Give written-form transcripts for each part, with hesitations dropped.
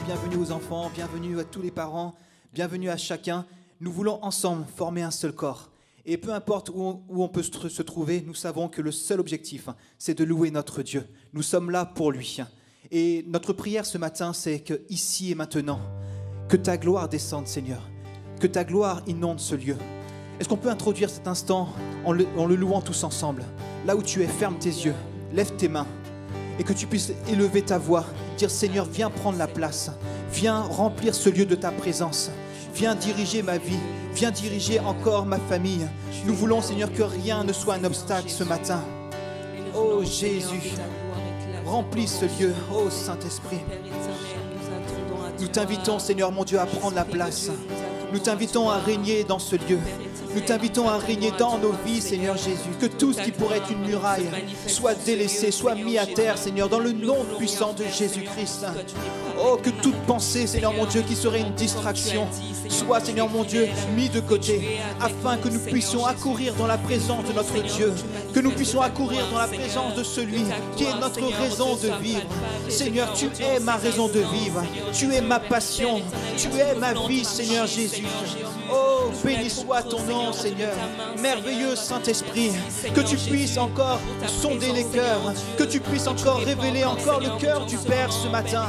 bienvenue aux enfants, bienvenue à tous les parents, bienvenue à chacun. Nous voulons ensemble former un seul corps. Et peu importe où on peut se trouver, nous savons que le seul objectif, c'est de louer notre Dieu. Nous sommes là pour lui. Et notre prière ce matin, c'est que ici et maintenant, que ta gloire descende, Seigneur. Que ta gloire inonde ce lieu. Est-ce qu'on peut introduire cet instant en le louant tous ensemble? Là où tu es, ferme tes yeux, lève tes mains et que tu puisses élever ta voix, dire Seigneur, viens prendre la place, viens remplir ce lieu de ta présence, viens diriger ma vie, viens diriger encore ma famille. Nous voulons, Seigneur, que rien ne soit un obstacle ce matin. Oh Jésus, remplis ce lieu, oh Saint-Esprit. Nous t'invitons, Seigneur mon Dieu, à prendre la place. Nous t'invitons à régner dans ce lieu. Nous t'invitons à régner dans nos vies, Seigneur Jésus. Que tout ce qui pourrait être une muraille soit délaissé, soit mis à terre, Seigneur, dans le nom puissant de Jésus-Christ. Oh, que toute pensée, Seigneur mon Dieu, qui serait une distraction, soit, Seigneur mon Dieu, mis de côté, afin que nous puissions accourir dans la présence de notre Dieu, que nous puissions accourir dans la présence de celui qui est notre raison de vivre. Seigneur, tu es ma raison de vivre, tu es ma passion, tu es ma vie, Seigneur Jésus. Oh, béni soit ton nom, Seigneur. Merveilleux Saint-Esprit, que tu puisses encore sonder les cœurs, que tu puisses encore révéler encore le cœur du Père ce matin.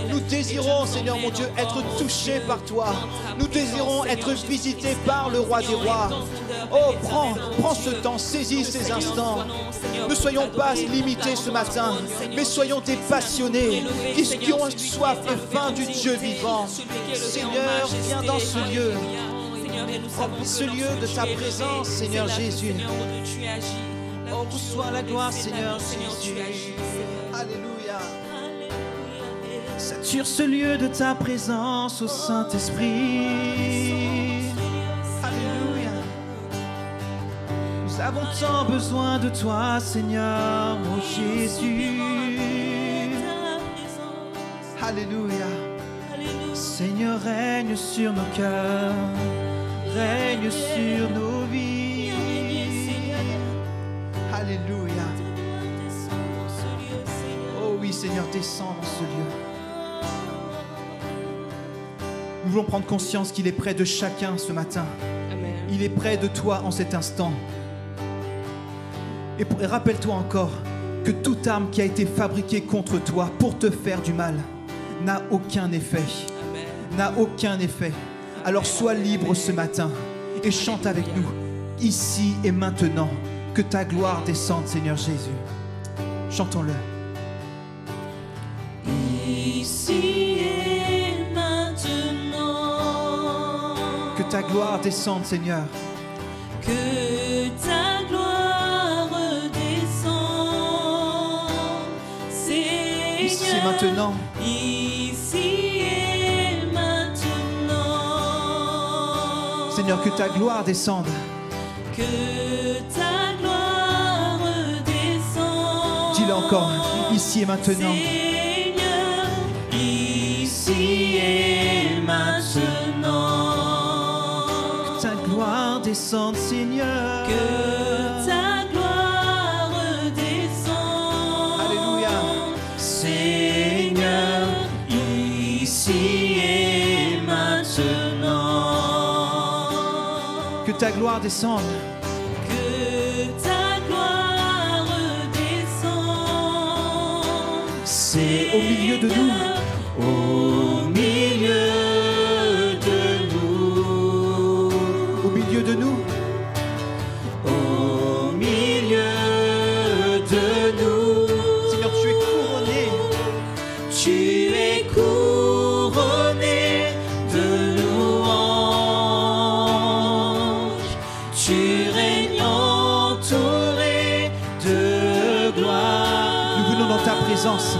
Nous désirons, Seigneur mon Dieu, être touchés par toi. Nous désirons être visités par le Roi des Rois. Oh, prends ce temps, saisis ces instants. Ne soyons pas limités ce matin, mais soyons des passionnés qui ont soif et faim du Dieu vivant. Seigneur, viens dans ce lieu. Remplis ce lieu de ta présence, Seigneur Jésus. Oh, reçois la gloire, Seigneur Jésus. Alléluia. Sature ce lieu de ta présence, ô Saint-Esprit. Alléluia. Nous avons tant besoin de toi, Seigneur, mon Jésus. Alléluia. Seigneur, règne sur nos cœurs, règne sur nos vies. Alléluia. Oh oui, Seigneur, descends dans ce lieu. Nous voulons prendre conscience qu'il est près de chacun ce matin. Amen. Il est près de toi en cet instant. Et rappelle-toi encore que toute arme qui a été fabriquée contre toi pour te faire du mal n'a aucun effet. N'a aucun effet. Alors sois libre ce matin et chante avec nous, ici et maintenant, que ta gloire descende, Seigneur Jésus. Chantons-le. Ici et maintenant, que ta gloire descende, Seigneur. Que ta gloire descende, Seigneur. Ici et maintenant. Ici et maintenant, Seigneur, que ta gloire descende. que ta gloire descende. Dis-le encore, ici et maintenant. Seigneur, ici et maintenant. Que ta gloire descende, Seigneur. Que ta gloire descende. Alléluia. Seigneur, ici et maintenant. Que ta gloire descende. Que ta gloire descende. C'est au milieu de nous. Au milieu de nous. Au milieu de nous. Au milieu de nous. Seigneur, tu es couronné. Tu es couronné de louanges. Tu règnes entouré de gloire. Nous venons dans ta présence.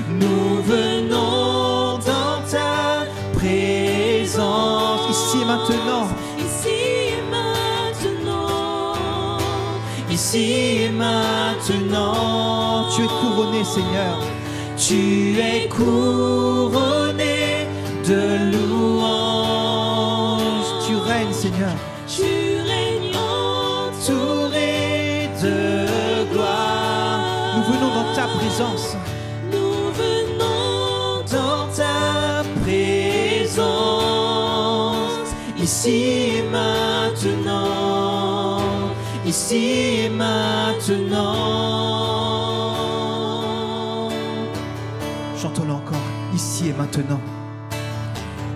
Nous venons dans ta présence. Ici et maintenant. Ici et maintenant. Ici et maintenant. Tu es couronné, Seigneur. Tu es couronné de louanges. Tu règnes, Seigneur. Tu règnes entouré de gloire. Nous venons dans ta présence. Nous venons dans ta ici et maintenant, ici et maintenant. Chantons-le encore, ici et maintenant.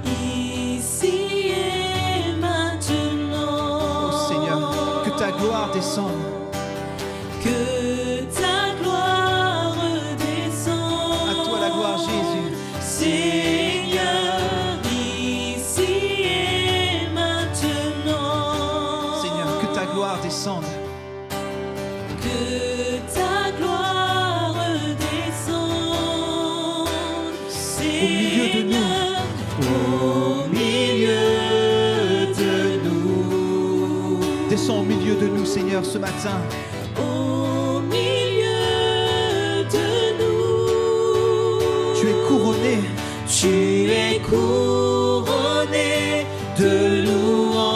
Ici et maintenant. Oh Seigneur, que ta gloire descende. Que ta gloire descende. À toi la gloire, Jésus. Seigneur, ici et maintenant. Seigneur, que ta gloire descende. Que ta gloire descende. Seigneur, au milieu de nous. Descends au milieu de nous, Seigneur, ce matin. Au milieu de nous. Tu es couronné. Tu es couronné de louanges.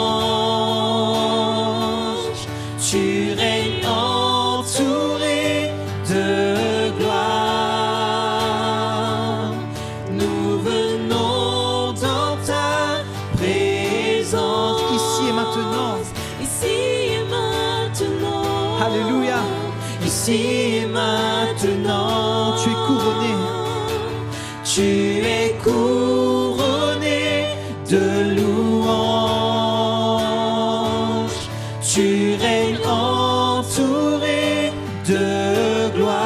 Tu règnes entouré de gloire. Nous venons dans ta présence. Ici et maintenant. Ici et maintenant. Alléluia. Ici et maintenant. Tu es couronné. Tu es couronné de louanges. Tu règnes entouré de gloire.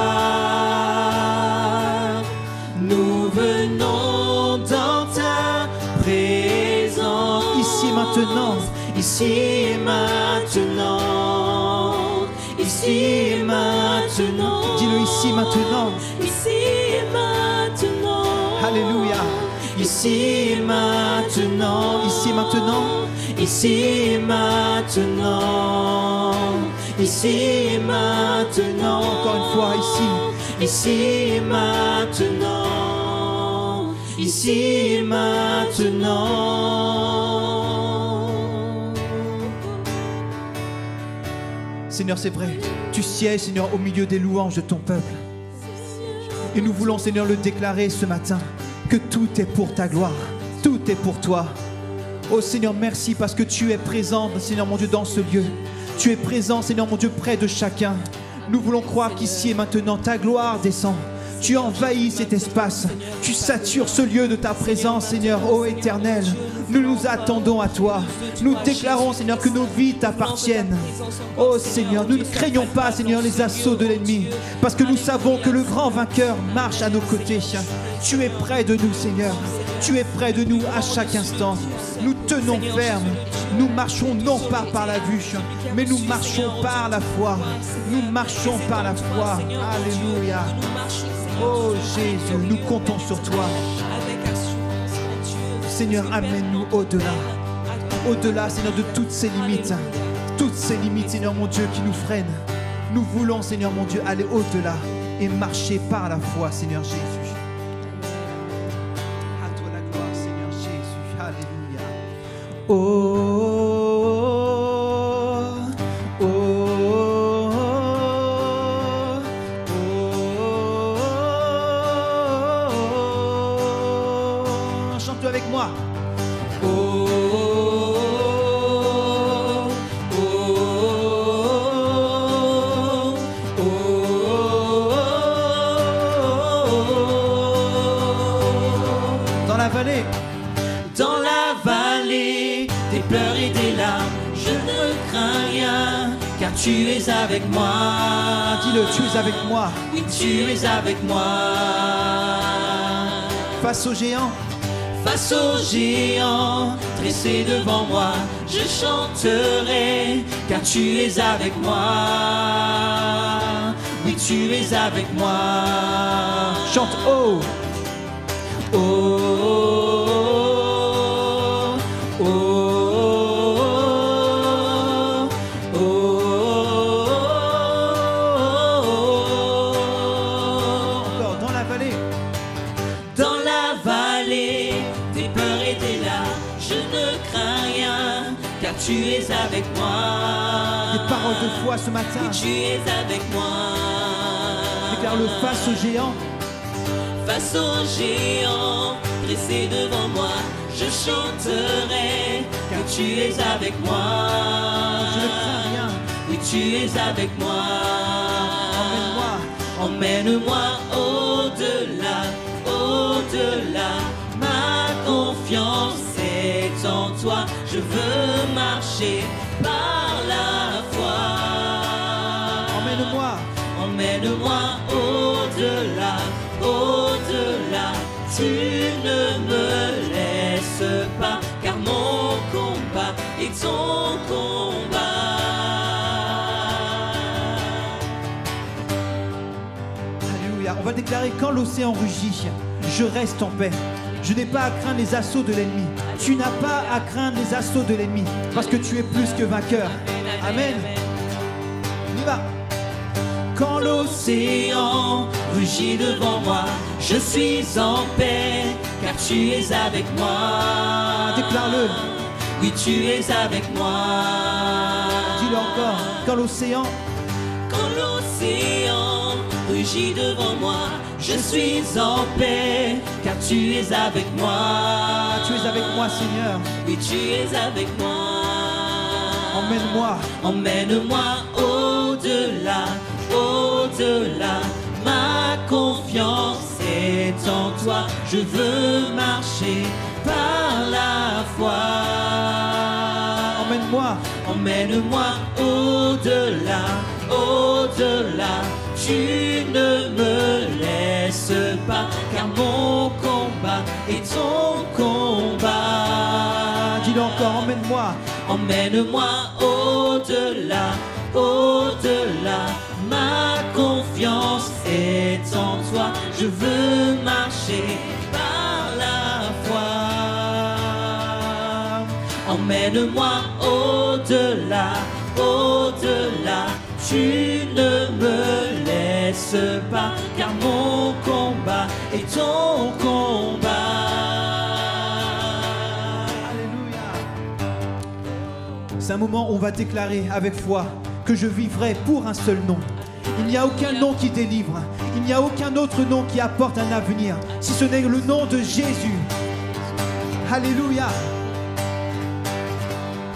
Nous venons dans ta présence. Ici et maintenant. Ici et maintenant. Ici et maintenant. Dis-le ici maintenant. Ici et maintenant. Alléluia. Ici et maintenant. Ici et maintenant. Ici et maintenant. Ici et maintenant. Encore une fois, ici. Ici et maintenant. Ici et maintenant. Seigneur, c'est vrai. Tu sièges, Seigneur, au milieu des louanges de ton peuple. Et nous voulons, Seigneur, le déclarer ce matin, que tout est pour ta gloire, tout est pour toi. Oh Seigneur, merci parce que tu es présent, Seigneur mon Dieu, dans ce lieu. Tu es présent, Seigneur mon Dieu, près de chacun. Nous voulons croire qu'ici et maintenant, ta gloire descend. Tu envahis cet espace. Tu satures ce lieu de ta présence, Seigneur, ô Éternel. Nous nous attendons à toi. Nous déclarons, Seigneur, que nos vies t'appartiennent. Oh Seigneur, nous ne craignons pas, Seigneur, les assauts de l'ennemi, parce que nous savons que le grand vainqueur marche à nos côtés. Tu es près de nous, Seigneur. Tu es près de nous à chaque instant. Nous tenons ferme. Nous marchons non pas par la vue, mais nous marchons par la foi. Nous marchons par la foi. Alléluia. Oh Jésus, nous comptons sur toi. Seigneur, amène-nous au-delà. Au-delà, Seigneur, de toutes ces limites. Toutes ces limites, Seigneur mon Dieu, qui nous freinent. Nous voulons, Seigneur mon Dieu, aller au-delà et marcher par la foi, Seigneur Jésus. À toi la gloire, Seigneur Jésus. Alléluia. Oh, oh, oh. Chante avec moi. Dans la vallée des pleurs et des larmes, je ne crains rien, car tu es avec moi. Dis-le, tu es avec moi. Oui, tu es avec moi. Face aux géants, face aux géants dressés devant moi, je chanterai, car tu es avec moi. Oui, tu es avec moi. Chante haut. Oh. Tu es avec moi. Des paroles de foi ce matin. Oui, tu es avec moi. Déclare-le face aux géants. Face aux géants dressés devant moi, je chanterai, car tu es avec moi. Je ne crains rien. Oui, tu es avec moi. Emmène-moi. Emmène-moi au-delà, au-delà. Ma confiance est en toi. Je veux marcher par la foi. Emmène-moi. Emmène-moi au-delà, au-delà. Tu ne me laisses pas, car mon combat est ton combat. Alléluia. On va déclarer: quand l'océan rugit, je reste en paix. Je n'ai pas à craindre les assauts de l'ennemi. Tu n'as pas à craindre les assauts de l'ennemi, parce que tu es plus que vainqueur. Amen. On y va. Quand l'océan rugit devant moi, je suis en paix, car tu es avec moi. Déclare-le. Oui, tu es avec moi. Dis-le encore. Quand l'océan rugit devant moi, je suis en paix, car tu es avec moi. Tu es avec moi, Seigneur. Oui, tu es avec moi. Emmène-moi. Emmène-moi au-delà, au-delà. Ma confiance est en toi. Je veux marcher par la foi. Emmène-moi. Emmène-moi au-delà, au-delà. Tu ne me laisses pas, car mon combat est ton combat. Dis-le encore. Emmène-moi. Emmène-moi au-delà, au-delà. Ma confiance est en toi. Je veux marcher par la foi. Emmène-moi au-delà, au-delà. Tu ne me laisses pas, car mon combat est ton combat. C'est un moment où on va déclarer avec foi que je vivrai pour un seul nom. Il n'y a aucun nom qui délivre. Il n'y a aucun autre nom qui apporte un avenir, si ce n'est le nom de Jésus. Alléluia.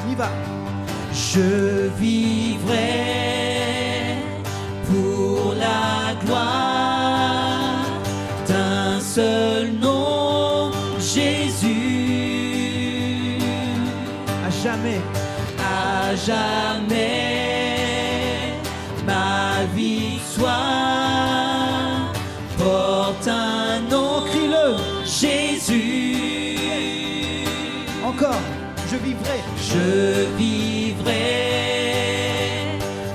On y va. Je vivrai pour la gloire d'un seul nom, Jésus. À jamais. À jamais, ma victoire porte un nom, Crie-le. Jésus. Encore. Je vivrai. Je vivrai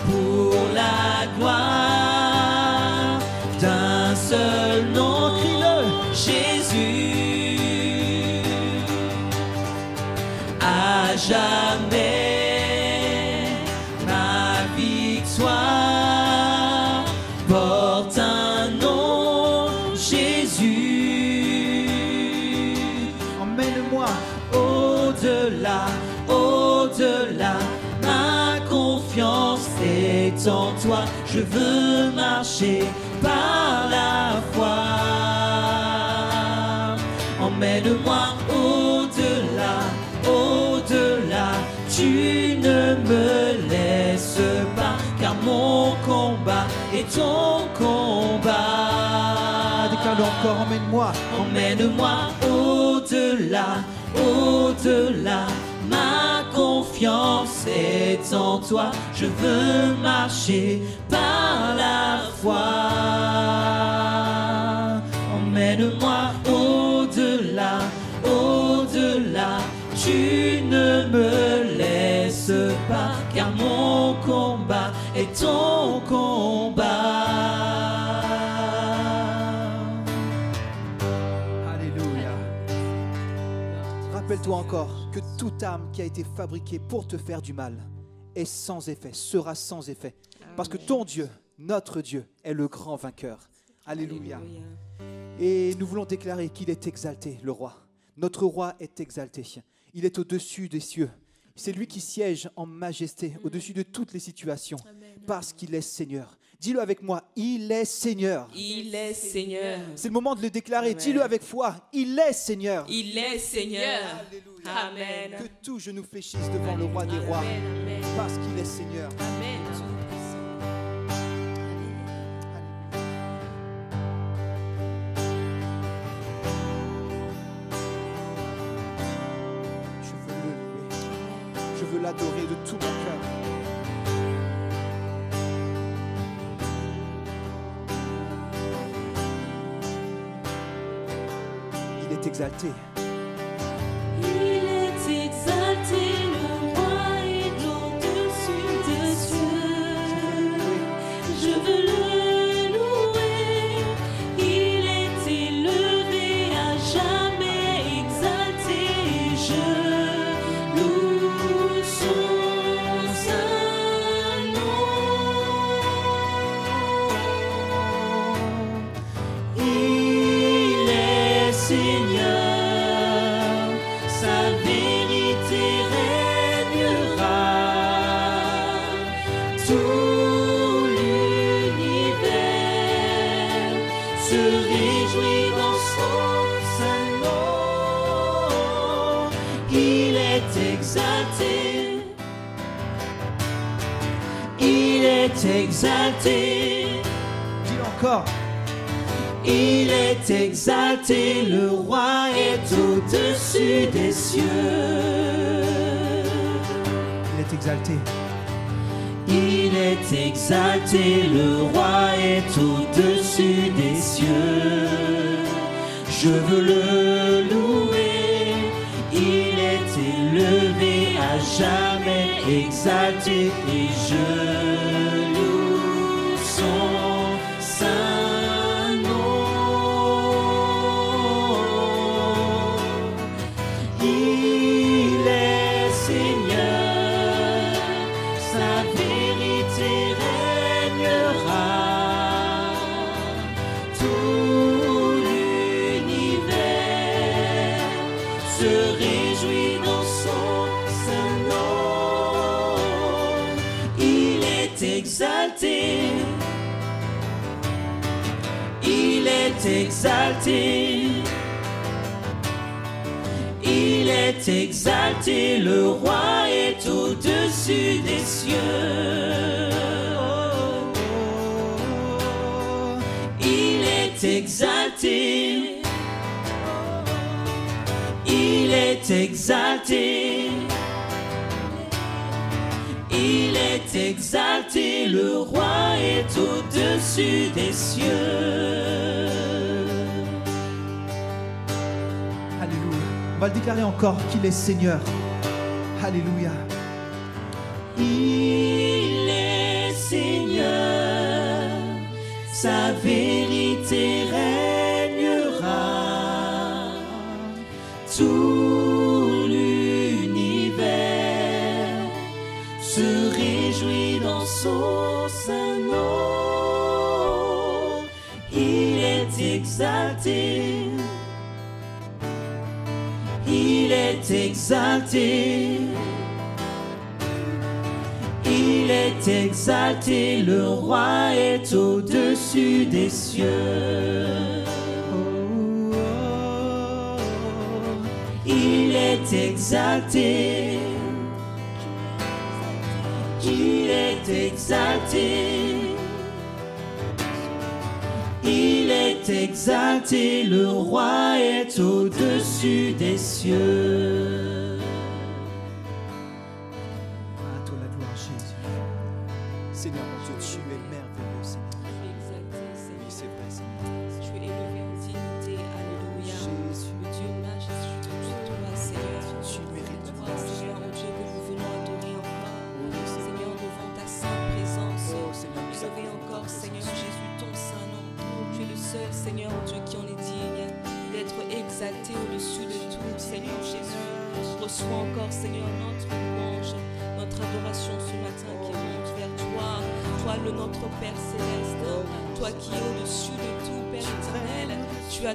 pour la gloire d'un seul nom, Crie-le. Jésus. À jamais, ma victoire porte un nom, Jésus. Emmène-moi. Au-delà, au-delà, ma confiance est en toi. Je veux marcher par la foi. Emmène-moi au-delà, au-delà. Tu ne me laisses pas, car mon combat est ton combat. Déclare-le encore. Emmène-moi. Emmène-moi au-delà, au-delà. Ma confiance est en toi. Je veux marcher par la foi. Emmène-moi au-delà, au-delà. Tu ne me laisses pas, car mon combat est ton combat. Alléluia. Rappelle-toi encore que toute arme qui a été fabriquée pour te faire du mal est sans effet, sera sans effet. Parce que ton Dieu, notre Dieu, est le grand vainqueur. Alléluia. Et nous voulons déclarer qu'il est exalté, le roi. Notre roi est exalté. Il est au-dessus des cieux. C'est lui qui siège en majesté, au-dessus de toutes les situations, parce qu'il est Seigneur. Dis-le avec moi, il est Seigneur. Il est Seigneur. C'est le moment de le déclarer. Amen. Dis-le avec foi, il est Seigneur. Il est Seigneur. Alléluia. Amen. Que tout genou fléchisse devant le roi des rois, Amen. Amen. parce qu'il est Seigneur. Amen. Tout-puissant. Je veux le louer. Je veux l'adorer de tout mon cœur. Il est exalté. Il est exalté, le roi est au-dessus des cieux. Je veux le louer, il est élevé à jamais exalté. Je loue son saint nom. Il est Seigneur, sa vérité régnera. Tout l'univers se réjouit dans son saint nom. Il est exalté, il est exalté. Dis-le encore. Il est exalté, le roi est au-dessus des cieux. Il est exalté. Il est exalté, le roi est au-dessus des cieux. Je veux le louer, il est élevé à jamais exalté et je loue son saint nom. Il est Seigneur, sa vérité régnera. Tout l'univers se réjouit dans son saint nom. Il est exalté, il est exalté. Il est exalté, le roi est au-dessus des cieux. Il est exalté, il est exalté. Il est exalté, le roi est au-dessus des cieux. Alléluia. On va le déclarer encore qu'il est Seigneur. Alléluia. Il est Seigneur, sa vérité régnera. Tout l'univers se réjouit dans son saint nom. Il est exalté, il est exalté. Il est exalté, le roi est au-dessus des cieux. Il est exalté, il est exalté. Il est exalté, le roi est au-dessus des cieux. À toi la gloire, Jésus. Seigneur mon Dieu, tu es merveilleux, Seigneur. Exalté, Seigneur. Oui, c'est vrai, Seigneur. Tu es élevé en dignité. Alléluia. Jésus, Le Dieu majestueux, toi, Seigneur. tu mérites Toi, la Seigneur, mon Dieu, que nous venons adorer encore. Oui, Seigneur. Seigneur, devant ta sainte présence. Oh, Seigneur, nous Élevé avons encore, ta Seigneur présence. Jésus, ton saint nom. Tu es le seul, Seigneur, mon Dieu, qui en est digne d'être exalté au-dessus de tout, Seigneur Jésus. Reçois encore, Seigneur, notre louange, notre adoration ce matin qui monte vers toi. Toi, notre Père céleste, toi qui es au-dessus de tout, Père éternel. Tu as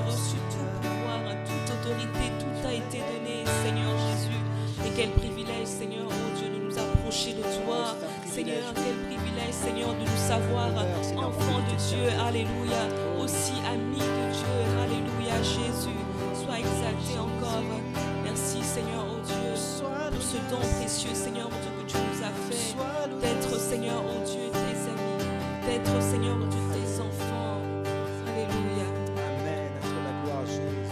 reçu tout pouvoir, toute autorité, tout a été donné, Seigneur Jésus. Et quel privilège, Seigneur, mon Dieu, de nous approcher de toi. Seigneur, quel privilège, Seigneur, de nous savoir enfants de Dieu, alléluia, aussi amis de Dieu, alléluia, Jésus, sois exalté encore. Merci, Seigneur, oh Dieu, pour ce don précieux, Seigneur, mon Dieu, que tu nous as fait, d'être, Seigneur, oh Dieu, tes amis, d'être, Seigneur, oh Dieu, tes enfants, alléluia. Amen. À toi la gloire, Jésus.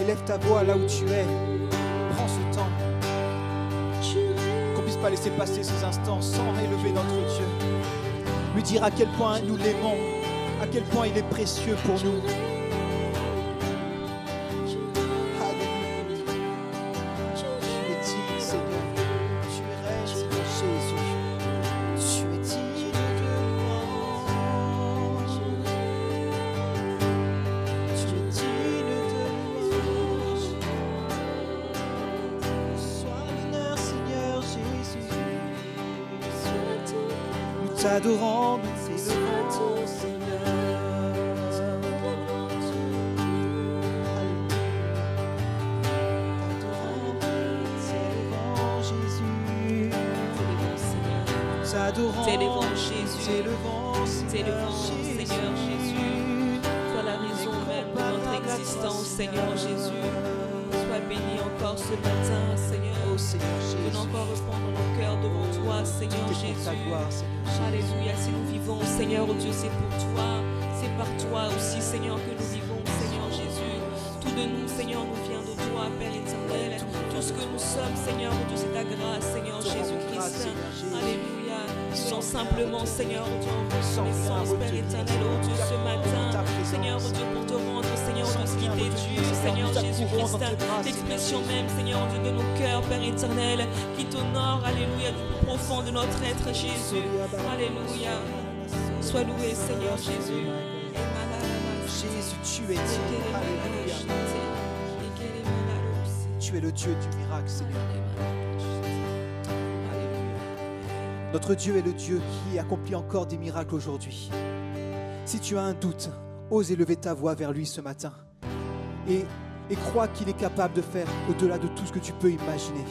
Élève ta voix là où tu es. Prends ce temps. Qu'on puisse pas laisser passer ces instants sans élever notre Dieu. Lui dire à quel point nous l'aimons, à quel point il est précieux pour nous. Alléluia. Tu es digne, Seigneur. Tu es reine, Seigneur Jésus. Tu es digne de louange. Tu es digne de louange. Sois l'honneur, Seigneur Jésus. Nous t'adorons, nous t'élevons, Seigneur. T'adorons, Jésus. T'adorons, T'élevons, Jésus. t'élevons, T'élevons, Seigneur Jésus. Sois la raison même de notre existence, Seigneur Jésus. Sois béni encore ce matin, Seigneur. Oh Seigneur Jésus. Venons encore répondre nos cœurs devant toi, Seigneur Tout est pour ta Jésus. gloire, Seigneur Jésus. Alléluia, si nous vivons, Seigneur, oh Dieu, c'est pour toi. C'est par toi aussi, Seigneur, que nous vivons, Seigneur Jésus. Tout de nous, Seigneur, nous vient de toi, Père éternel. Tout ce que nous sommes, Seigneur, oh Dieu, c'est ta grâce, Seigneur Jésus-Christ. Alléluia. Nous sommes simplement, Seigneur, oh Dieu, en reconnaissance, Père éternel, oh Dieu, ce matin. Seigneur, oh Dieu, pour te rendre, Seigneur, oh Dieu, ce qui t'est dû, Seigneur Jésus-Christ. L'expression même, Seigneur, oh Dieu, de nos cœurs, Père éternel, qui t'honore, alléluia, du plus profond de notre être, Jésus. Alléluia. Sois loué, Seigneur Jésus. Jésus, tu es digne. Alléluia. Tu es le Dieu du miracle, Seigneur. Alléluia. Notre Dieu est le Dieu qui accomplit encore des miracles aujourd'hui. Si tu as un doute, ose élever ta voix vers lui ce matin et crois qu'il est capable de faire au-delà de tout ce que tu peux imaginer.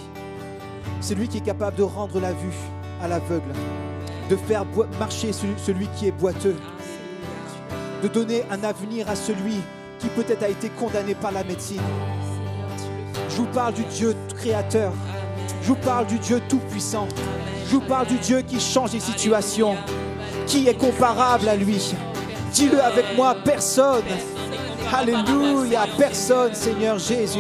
C'est lui qui est capable de rendre la vue à l'aveugle, de faire marcher celui qui est boiteux, de donner un avenir à celui qui peut-être a été condamné par la médecine. Je vous parle du Dieu créateur. Je vous parle du Dieu tout-puissant. Je vous parle du Dieu qui change les situations. Qui est comparable à lui? Dis-le avec moi, personne. Alléluia, personne, Seigneur Jésus.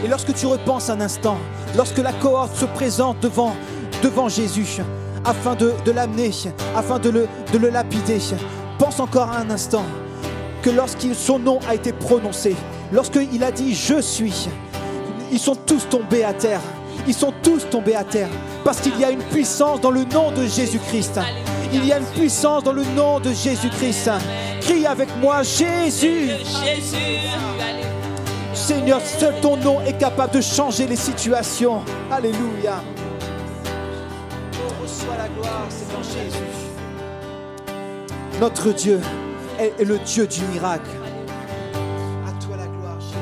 Et lorsque tu repenses un instant, lorsque la cohorte se présente devant Jésus, afin de l'amener, afin de le lapider, pense encore un instant que son nom a été prononcé, lorsqu'il a dit « Je suis », ils sont tous tombés à terre. Ils sont tous tombés à terre parce qu'il y a une puissance dans le nom de Jésus-Christ. Il y a une puissance dans le nom de Jésus-Christ. Crie avec moi, Jésus. Seigneur, seul ton nom est capable de changer les situations. Alléluia. Oh, reçois la gloire, Seigneur Jésus. Notre Dieu est le Dieu du miracle. À toi la gloire, Jésus.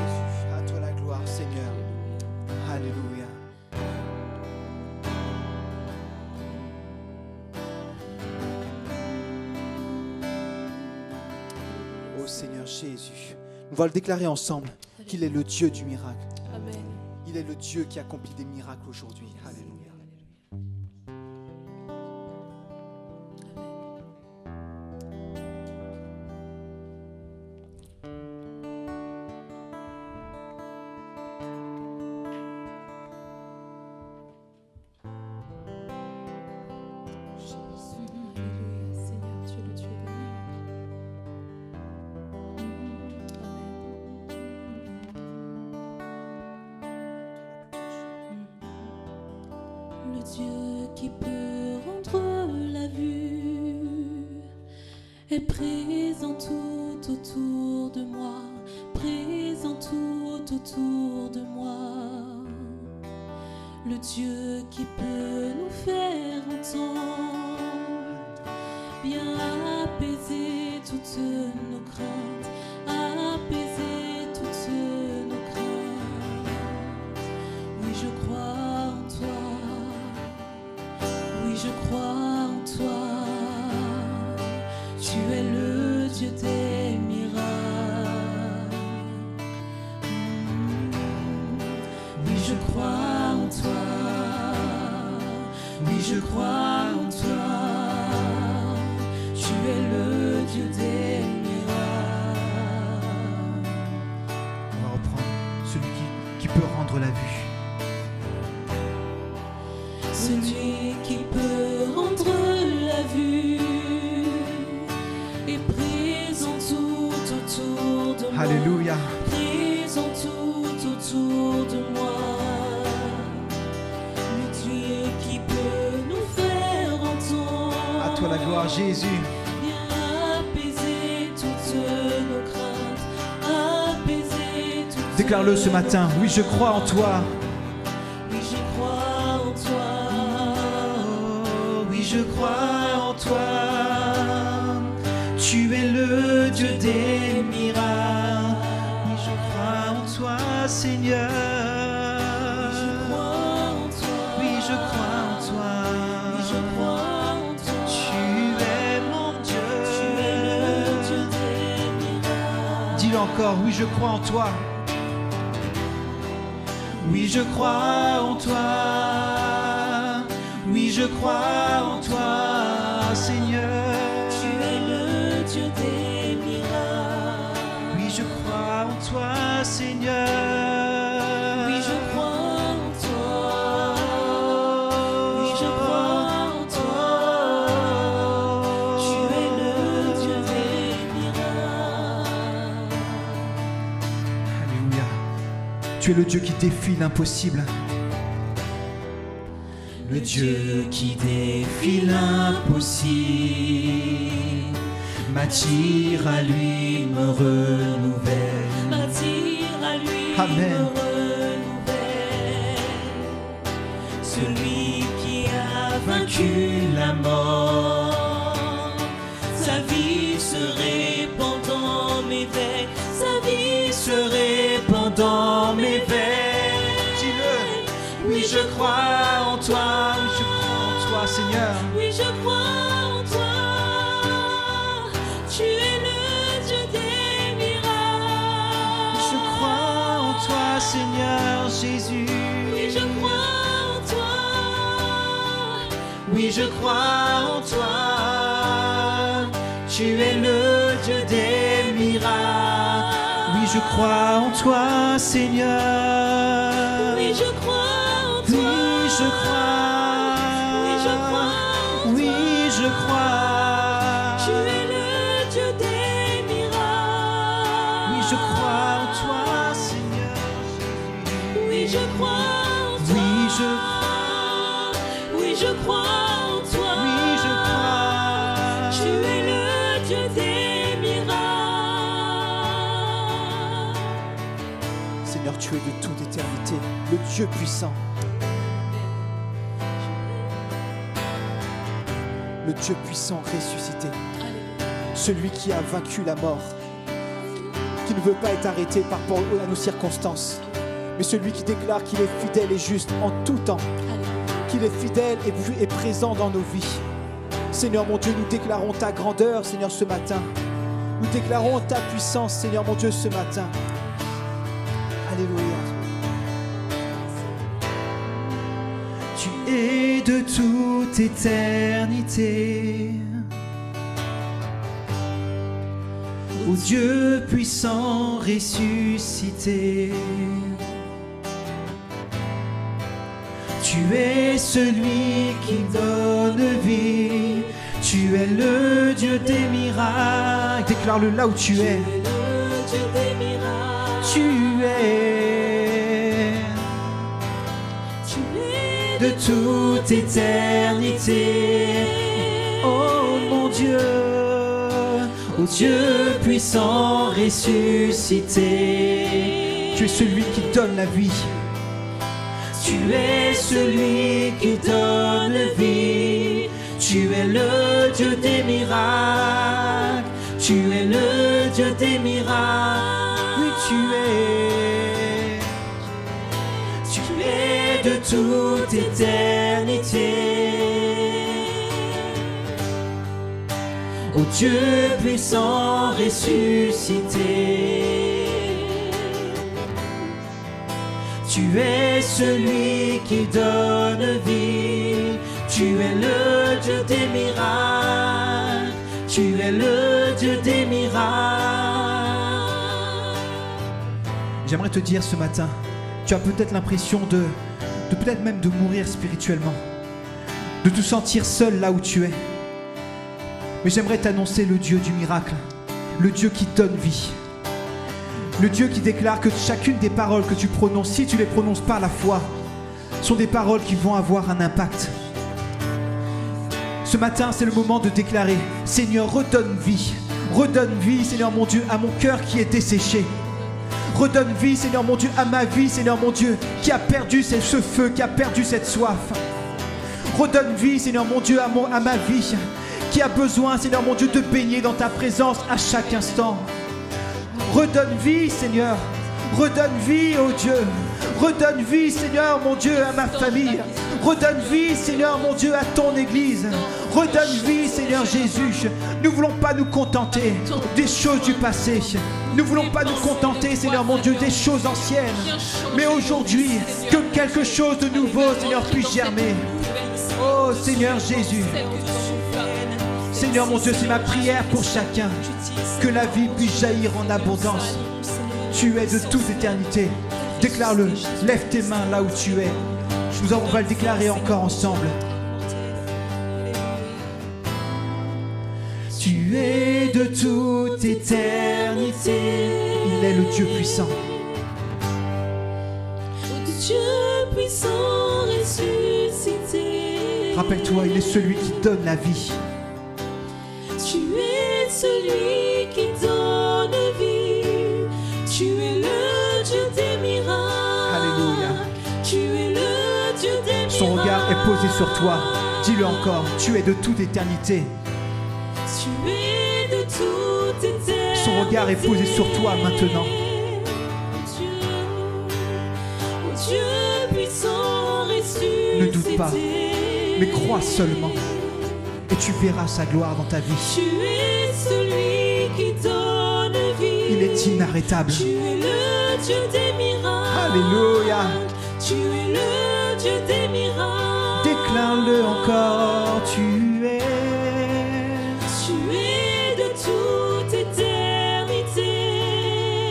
À toi la gloire, Seigneur. Alléluia. Oh Seigneur Jésus, nous allons le déclarer ensemble qu'il est le Dieu du miracle. Amen. Il est le Dieu qui accomplit des miracles aujourd'hui. Alléluia. Seigneur, tu es le Dieu des Le Dieu qui peut rendre la vue est présent tout autour de moi, présent tout autour de moi. le Dieu qui peut nous faire entendre, viens apaiser toutes nos craintes, apaiser toutes nos craintes. Oui, je crois en toi, oui, je crois en toi, tu es le Dieu des miracles. Oui, je crois en toi, oui, je crois en toi, tu es le Dieu des miracles. On va reprendre celui qui peut rendre la vue. Celui qui peut rendre la vue est présent tout autour de moi. Alléluia. Présent tout autour de moi. Le Dieu qui peut nous faire entendre. À toi la gloire, Jésus. Viens apaiser toutes nos craintes, apaiser toutes. Déclare-le ce matin. Oui, je crois en toi. Oui, je crois en toi. Oui, je crois en toi. Tu es le Dieu des miracles. Oui, je crois en toi, Seigneur. Oui, je crois en toi. Oui, je crois en toi. Oui, je crois en toi. Tu es mon Dieu. Tu es le Dieu des miracles. Dis-le encore. Oui, je crois en toi. Oui, je crois en toi. Oui, je crois en toi, Seigneur. Tu es le Dieu des miracles. Oui, je crois en toi, Seigneur. Oui, je crois en toi. Oui, je crois en toi. Tu es le Dieu des miracles. Alléluia. Tu es le Dieu qui défie l'impossible. Le Dieu qui défie l'impossible m'attire à lui, me renouvelle. M'attire à lui, Amen. me renouvelle. Celui qui a vaincu la mort, sa vie se répand dans mes veines, sa vie se répand dans mes veines. Dis-le. Oui, je crois en toi, Oui, je crois en toi, Seigneur. Oui, je crois en toi. Tu es le Dieu des miracles. Je crois en toi, Seigneur Jésus. Oui, je crois en toi. oui, je crois en toi. Tu es le Dieu des miracles. Oui, je crois en toi, Seigneur. Oui, je crois en toi. Oui, je crois. Oui, je crois en Oui, je crois. Tu es le Dieu des miracles. Oui, je crois en toi, Seigneur. Oui, je crois en toi. Oui, je Oui, je crois en toi. Oui, je crois. Tu es le Dieu des miracles. Seigneur, tu es de toute éternité, le Dieu puissant. Le Dieu puissant ressuscité. Celui qui a vaincu la mort. Qui ne veut pas être arrêté par rapport à nos circonstances. Mais celui qui déclare qu'il est fidèle et juste en tout temps. Qu'il est fidèle et présent dans nos vies. Seigneur mon Dieu, nous déclarons ta grandeur, Seigneur, ce matin. Nous déclarons ta puissance, Seigneur mon Dieu, ce matin. Alléluia. Tu es de toute éternité. Ô Dieu puissant ressuscité. Tu es celui qui donne vie. Tu es le Dieu des miracles. Déclare-le là où tu es. Le Dieu des miracles. Tu es de toute éternité. Oh mon Dieu, ô Dieu puissant ressuscité. Tu es celui qui donne la vie. Tu Tu es celui qui donne vie. Tu es le Dieu des miracles. Tu es le Dieu des miracles. Oui, tu es de toute éternité. Ô Dieu puissant ressuscité, tu es celui qui donne vie. Tu es le Dieu des miracles. Tu es le Dieu des miracles. J'aimerais te dire ce matin, tu as peut-être l'impression de peut-être même de mourir spirituellement, de te sentir seul là où tu es. Mais j'aimerais t'annoncer le Dieu du miracle, le Dieu qui donne vie, le Dieu qui déclare que chacune des paroles que tu prononces, si tu les prononces par la foi, sont des paroles qui vont avoir un impact. Ce matin, c'est le moment de déclarer: Seigneur, redonne vie, Seigneur mon Dieu, à mon cœur qui est desséché. Redonne vie, Seigneur mon Dieu, à ma vie, Seigneur mon Dieu, qui a perdu ce feu, qui a perdu cette soif. Redonne vie, Seigneur mon Dieu, à ma vie, qui a besoin, Seigneur mon Dieu, de baigner dans ta présence à chaque instant. Redonne vie, Seigneur. Redonne vie, oh Dieu. Redonne vie, Seigneur mon Dieu, à ma famille. Redonne vie, Seigneur mon Dieu, à ton Église. Redonne vie, Seigneur Jésus. Nous ne voulons pas nous contenter des choses du passé. Nous ne voulons pas nous contenter, Seigneur mon Dieu, des choses anciennes. Mais aujourd'hui, que quelque chose de nouveau, Seigneur, puisse germer. Oh Seigneur Jésus. Seigneur mon Dieu, c'est ma prière pour chacun, que la vie puisse jaillir en abondance. Tu es de toute éternité. Déclare-le, lève tes mains là où tu es. On va le déclarer encore ensemble. Tu es de toute éternité. Il est le Dieu puissant. Dieu puissant ressuscité. Rappelle-toi, il est celui qui donne la vie. Tu es celui qui donne vie. Tu es le Dieu des miracles. Alléluia. Tu es le Dieu des miracles. Son regard est posé sur toi. Dis-le encore. Tu es de toute éternité. Tu es de toute éternité. Son regard est posé sur toi maintenant. Dieu puissant ressuscité. Ne doute pas, mais crois seulement. Et tu verras sa gloire dans ta vie. Tu es celui qui donne vie. Il est inarrêtable. Tu es le Dieu des miracles. Alléluia. Tu es le Dieu des miracles. Déclare-le encore. Tu es de toute éternité.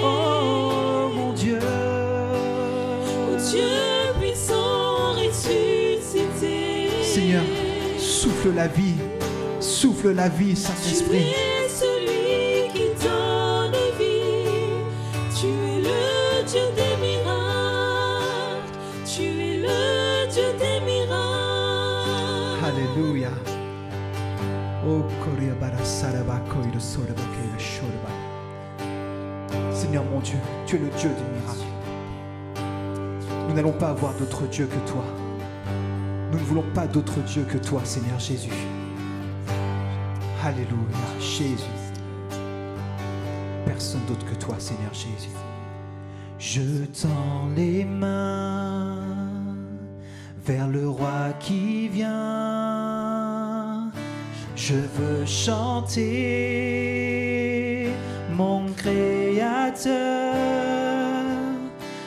Oh mon Dieu. Oh Dieu puissant ressuscité. Seigneur, souffle la vie. Souffle la vie, Saint-Esprit. Tu es celui qui donne vie. Tu es le Dieu des miracles. Tu es le Dieu des miracles. Alléluia. Oh, Seigneur mon Dieu, tu es le Dieu des miracles. Nous n'allons pas avoir d'autre Dieu que toi. Nous ne voulons pas d'autre Dieu que toi, Seigneur Jésus. Alléluia, Jésus. Personne d'autre que toi, Seigneur Jésus. Je tends les mains vers le roi qui vient. Je veux chanter mon Créateur.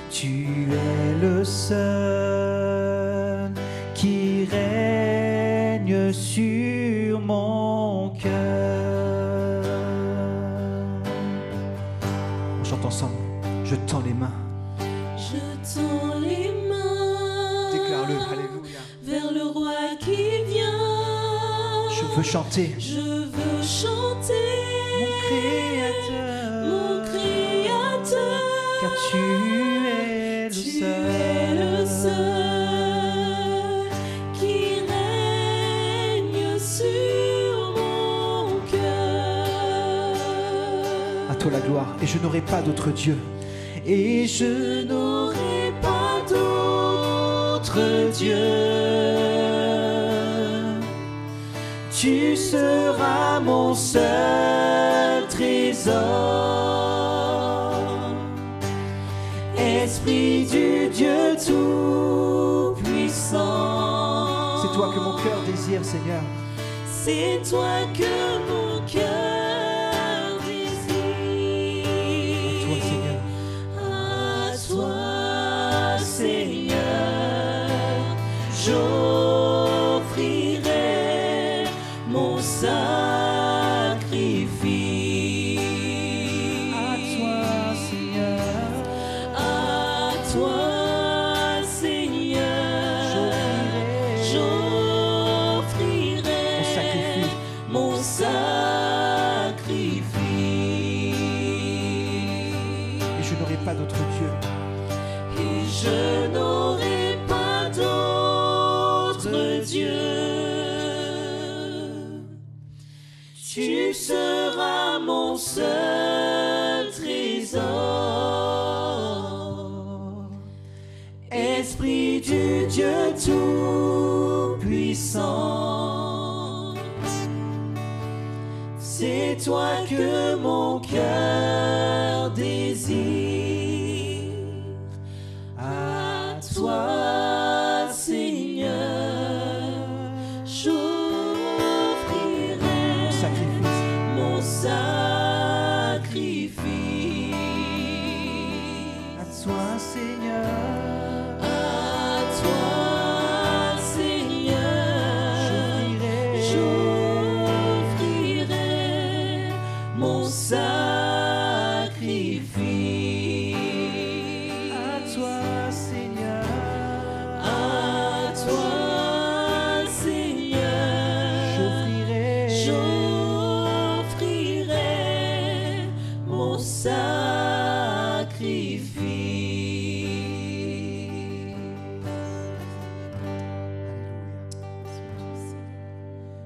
Tu es le seul qui règne sur mon cœur. On chante ensemble. Je tends les mains. Je tends les mains. Déclare-le, alléluia. Vers le roi qui vient. Je veux chanter. Je veux chanter. Mon Créateur. Car tu es le seul qui règne sur mon cœur. À toi la gloire. Et je n'aurai pas d'autre Dieu. Et je n'aurai pas d'autre autre Dieu. Tu seras mon seul trésor. Esprit du Dieu Tout-Puissant. C'est toi que mon cœur désire, Seigneur. C'est toi que mon cœur désire. À toi, À toi, Seigneur, j'offrirai mon sacrifice. à toi, Seigneur. À toi, Seigneur, j'offrirai mon sacrifice. Et je n'aurai pas d'autre Dieu. Et je n'aurai pas d'autre Dieu. Tu seras mon seul trésor. Esprit du Dieu Tout-Puissant. C'est toi que mon cœur désire. À toi, Seigneur, j'offrirai mon sacrifice. À toi, Seigneur. À toi, Seigneur, j'offrirai mon sacrifice. À toi, Seigneur. À toi, Seigneur, j'offrirai mon sacrifice.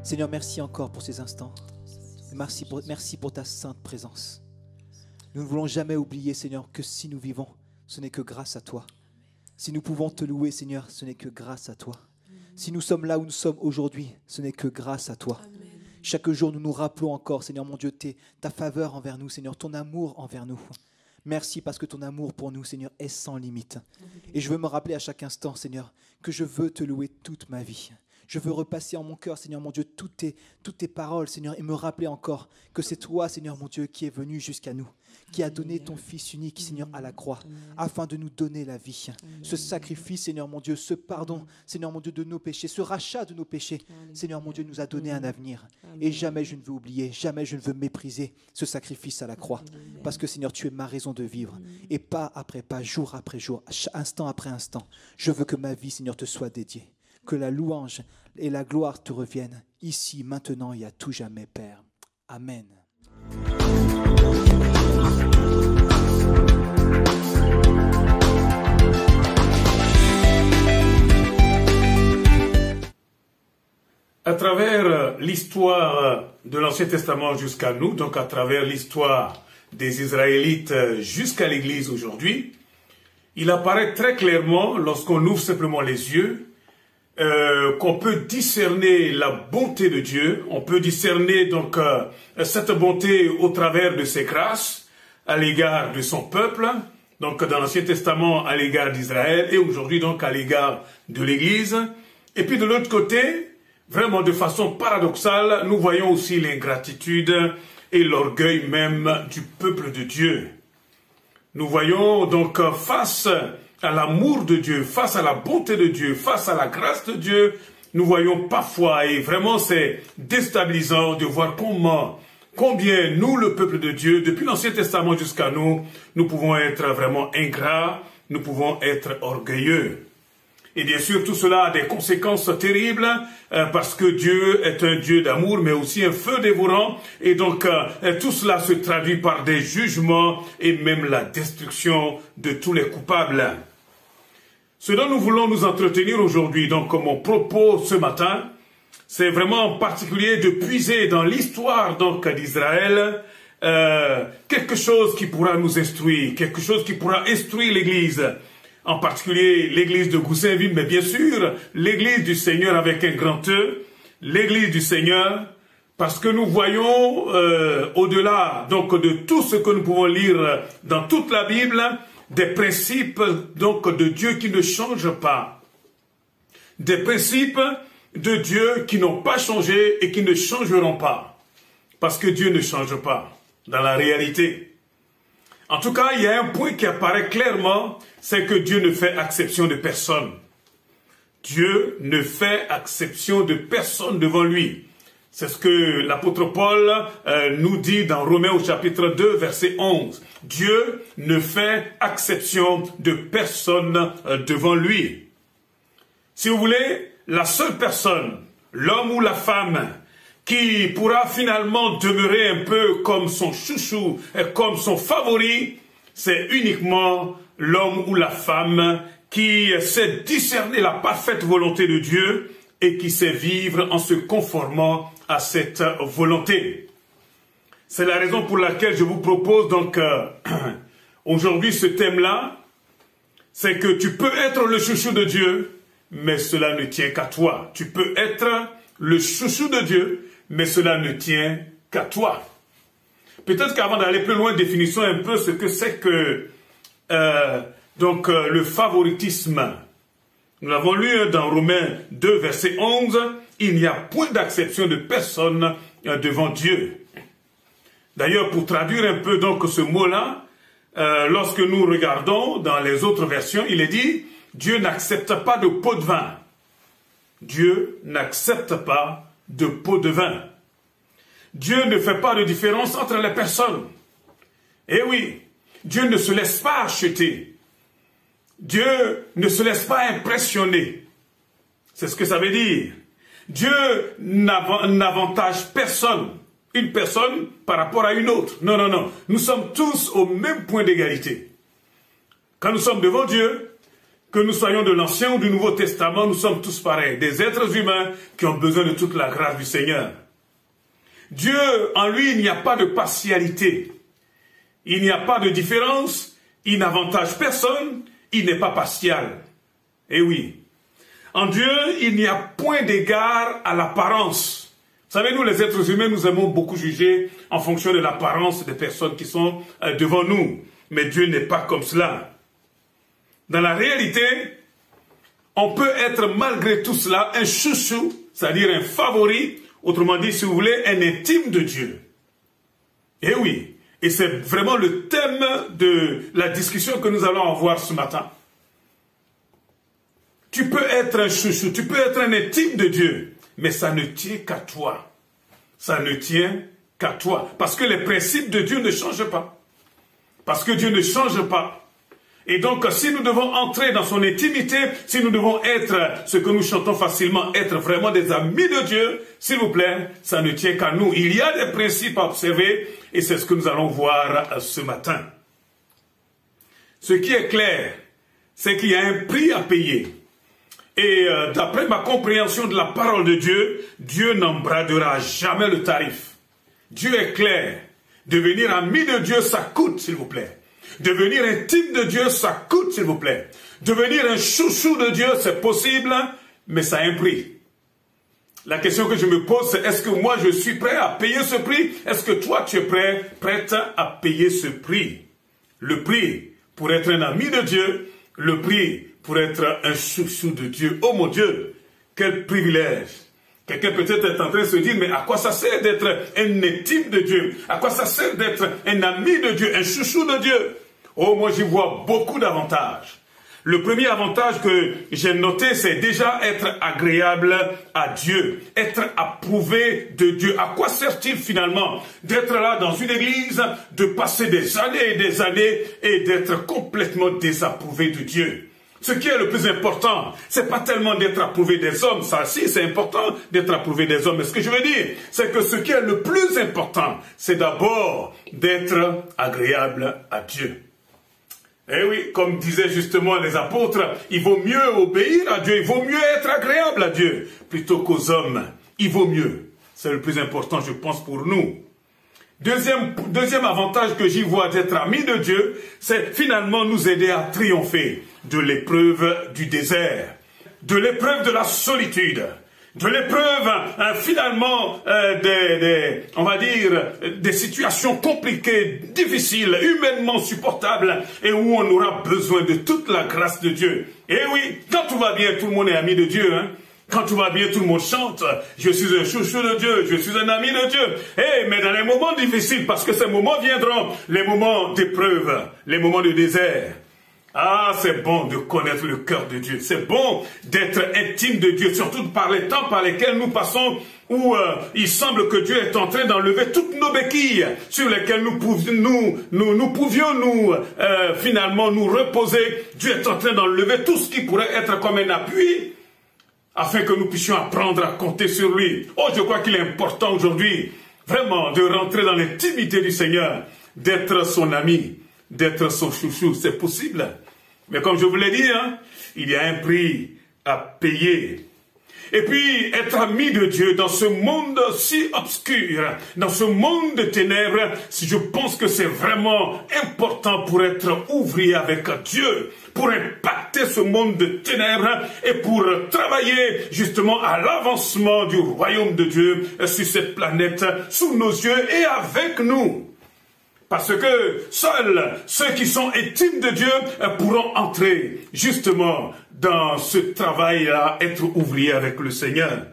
Seigneur, merci encore pour ces instants. Merci pour ta sainte présence. Nous ne voulons jamais oublier, Seigneur, que si nous vivons, ce n'est que grâce à toi. Si nous pouvons te louer, Seigneur, ce n'est que grâce à toi. Si nous sommes là où nous sommes aujourd'hui, ce n'est que grâce à toi. Chaque jour, nous nous rappelons encore, Seigneur mon Dieu, ta faveur envers nous, Seigneur, ton amour envers nous. Merci parce que ton amour pour nous, Seigneur, est sans limite. Et je veux me rappeler à chaque instant, Seigneur, que je veux te louer toute ma vie. Je veux repasser en mon cœur, Seigneur mon Dieu, toutes tes paroles, Seigneur, et me rappeler encore que c'est toi, Seigneur mon Dieu, qui est venu jusqu'à nous, qui a donné ton Fils unique, Seigneur, à la croix, afin de nous donner la vie. Ce sacrifice, Seigneur mon Dieu, ce pardon, Seigneur mon Dieu, de nos péchés, ce rachat de nos péchés, Seigneur mon Dieu, nous a donné un avenir. Et jamais je ne veux oublier, jamais je ne veux mépriser ce sacrifice à la croix. Parce que, Seigneur, tu es ma raison de vivre. Et pas après pas, jour après jour, instant après instant, je veux que ma vie, Seigneur, te soit dédiée. Que la louange et la gloire te reviennent, ici, maintenant et à tout jamais, Père. Amen. À travers l'histoire de l'Ancien Testament jusqu'à nous, donc à travers l'histoire des Israélites jusqu'à l'Église aujourd'hui, il apparaît très clairement, lorsqu'on ouvre simplement les yeux, qu'on peut discerner la bonté de Dieu, on peut discerner donc cette bonté au travers de ses grâces à l'égard de son peuple, donc dans l'Ancien Testament à l'égard d'Israël et aujourd'hui donc à l'égard de l'Église. Et puis de l'autre côté, vraiment de façon paradoxale, nous voyons aussi l'ingratitude et l'orgueil même du peuple de Dieu. Nous voyons donc face à l'amour de Dieu, face à la bonté de Dieu, face à la grâce de Dieu, nous voyons parfois, et vraiment c'est déstabilisant de voir combien nous, le peuple de Dieu, depuis l'Ancien Testament jusqu'à nous, nous pouvons être vraiment ingrats, nous pouvons être orgueilleux. Et bien sûr, tout cela a des conséquences terribles parce que Dieu est un Dieu d'amour, mais aussi un feu dévorant. Et donc, tout cela se traduit par des jugements et même la destruction de tous les coupables. Ce dont nous voulons nous entretenir aujourd'hui, donc comme mon propos ce matin, c'est vraiment en particulier de puiser dans l'histoire donc d'Israël quelque chose qui pourra nous instruire, quelque chose qui pourra instruire l'Église. en particulier l'église de Goussainville, mais bien sûr l'église du Seigneur avec un grand E, l'église du Seigneur, parce que nous voyons au-delà donc de tout ce que nous pouvons lire dans toute la Bible, des principes donc de Dieu qui ne changent pas, des principes de Dieu qui n'ont pas changé et qui ne changeront pas, parce que Dieu ne change pas dans la réalité. En tout cas, il y a un point qui apparaît clairement, c'est que Dieu ne fait exception de personne. Dieu ne fait exception de personne devant lui. C'est ce que l'apôtre Paul nous dit dans Romains au chapitre 2, verset 11. Dieu ne fait exception de personne devant lui. Si vous voulez, la seule personne, l'homme ou la femme, qui pourra finalement demeurer un peu comme son chouchou, comme son favori, c'est uniquement l'homme ou la femme qui sait discerner la parfaite volonté de Dieu et qui sait vivre en se conformant à cette volonté. C'est la raison pour laquelle je vous propose donc aujourd'hui ce thème-là, c'est que tu peux être le chouchou de Dieu, mais cela ne tient qu'à toi. Tu peux être le chouchou de Dieu, mais cela ne tient qu'à toi. Peut-être qu'avant d'aller plus loin, définissons un peu ce que c'est que le favoritisme. Nous l'avons lu dans Romains 2, verset 11, il n'y a point d'acception de personne devant Dieu. D'ailleurs, pour traduire un peu donc ce mot-là, lorsque nous regardons dans les autres versions, il est dit, Dieu n'accepte pas de pot de vin. Dieu n'accepte pas de pot de vin. Dieu ne fait pas de différence entre les personnes. Eh oui, Dieu ne se laisse pas acheter. Dieu ne se laisse pas impressionner. C'est ce que ça veut dire. Dieu n'avantage personne, une personne par rapport à une autre. Non, non, non. Nous sommes tous au même point d'égalité. Quand nous sommes devant Dieu, que nous soyons de l'Ancien ou du Nouveau Testament, nous sommes tous pareils. Des êtres humains qui ont besoin de toute la grâce du Seigneur. Dieu, en lui, il n'y a pas de partialité. Il n'y a pas de différence. Il n'avantage personne. Il n'est pas partial. Eh oui. En Dieu, il n'y a point d'égard à l'apparence. Vous savez, nous, les êtres humains, nous aimons beaucoup juger en fonction de l'apparence des personnes qui sont devant nous. Mais Dieu n'est pas comme cela. Dans la réalité, on peut être malgré tout cela un chouchou, c'est-à-dire un favori, autrement dit, si vous voulez, un intime de Dieu. Eh oui. Et c'est vraiment le thème de la discussion que nous allons avoir ce matin. Tu peux être un chouchou, tu peux être un intime de Dieu, mais ça ne tient qu'à toi. Ça ne tient qu'à toi. Parce que les principes de Dieu ne changent pas. Parce que Dieu ne change pas. Et donc, si nous devons entrer dans son intimité, si nous devons être, ce que nous chantons facilement, être vraiment des amis de Dieu, s'il vous plaît, ça ne tient qu'à nous. Il y a des principes à observer, et c'est ce que nous allons voir ce matin. Ce qui est clair, c'est qu'il y a un prix à payer. Et d'après ma compréhension de la parole de Dieu, Dieu n'embradera jamais le tarif. Dieu est clair. Devenir ami de Dieu, ça coûte, s'il vous plaît. Devenir intime de Dieu, ça coûte, s'il vous plaît. Devenir un chouchou de Dieu, c'est possible, mais ça a un prix. La question que je me pose, c'est est-ce que moi je suis prêt à payer ce prix? Est-ce que toi tu es prête à payer ce prix? Le prix pour être un ami de Dieu, le prix pour être un chouchou de Dieu. Oh mon Dieu, quel privilège! Quelqu'un peut-être est en train de se dire, mais à quoi ça sert d'être un intime de Dieu? À quoi ça sert d'être un ami de Dieu, un chouchou de Dieu? Oh, moi j'y vois beaucoup d'avantages. Le premier avantage que j'ai noté, c'est déjà être agréable à Dieu, être approuvé de Dieu. À quoi sert-il finalement d'être là dans une église, de passer des années et des années et d'être complètement désapprouvé de Dieu? Ce qui est le plus important, c'est pas tellement d'être approuvé des hommes, ça si c'est important d'être approuvé des hommes, mais ce que je veux dire, c'est que ce qui est le plus important, c'est d'abord d'être agréable à Dieu. Eh oui, comme disaient justement les apôtres, il vaut mieux obéir à Dieu, il vaut mieux être agréable à Dieu, plutôt qu'aux hommes. Il vaut mieux. C'est le plus important, je pense, pour nous. Deuxième avantage que j'y vois d'être ami de Dieu, c'est finalement nous aider à triompher de l'épreuve du désert, de l'épreuve de la solitude, de l'épreuve finalement on va dire des situations compliquées, difficiles, humainement supportables et où on aura besoin de toute la grâce de Dieu. Et oui, quand tout va bien, tout le monde est ami de Dieu, hein. Quand tout va bien, tout le monde chante. Je suis un chouchou de Dieu, je suis un ami de Dieu. Mais dans les moments difficiles, parce que ces moments viendront, les moments d'épreuve, les moments de désert. Ah, c'est bon de connaître le cœur de Dieu. C'est bon d'être intime de Dieu, surtout par les temps par lesquels nous passons, où il semble que Dieu est en train d'enlever toutes nos béquilles sur lesquelles nous pouvions finalement nous reposer. Dieu est en train d'enlever tout ce qui pourrait être comme un appui, afin que nous puissions apprendre à compter sur lui. Oh, je crois qu'il est important aujourd'hui, vraiment, de rentrer dans l'intimité du Seigneur, d'être son ami, d'être son chouchou. C'est possible. Mais comme je vous l'ai dit, hein, il y a un prix à payer. Et puis, être ami de Dieu dans ce monde si obscur, dans ce monde de ténèbres, je pense que c'est vraiment important pour être ouvrier avec Dieu, pour impacter ce monde de ténèbres et pour travailler justement à l'avancement du royaume de Dieu sur cette planète, sous nos yeux et avec nous. Parce que seuls ceux qui sont intimes de Dieu pourront entrer justement dans ce travail-là, être ouvriers avec le Seigneur.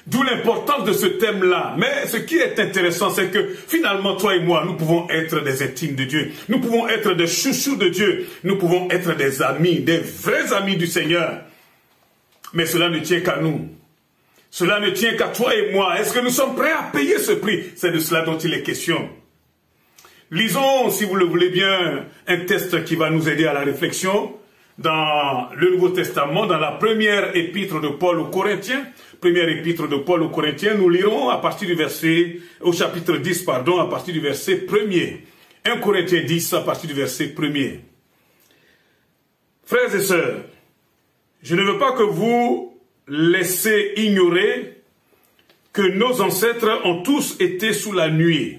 D'où l'importance de ce thème-là. Mais ce qui est intéressant, c'est que finalement, toi et moi, nous pouvons être des intimes de Dieu. Nous pouvons être des chouchous de Dieu. Nous pouvons être des amis, des vrais amis du Seigneur. Mais cela ne tient qu'à nous. Cela ne tient qu'à toi et moi. Est-ce que nous sommes prêts à payer ce prix? C'est de cela dont il est question. Lisons, si vous le voulez bien, un texte qui va nous aider à la réflexion dans le Nouveau Testament, dans la première épître de Paul aux Corinthiens. Première épître de Paul aux Corinthiens, nous lirons à partir du verset, au chapitre 10, pardon, à partir du verset 1er. 1 Corinthiens 10, à partir du verset 1er. Frères et sœurs, je ne veux pas que vous laissiez ignorer que nos ancêtres ont tous été sous la nuée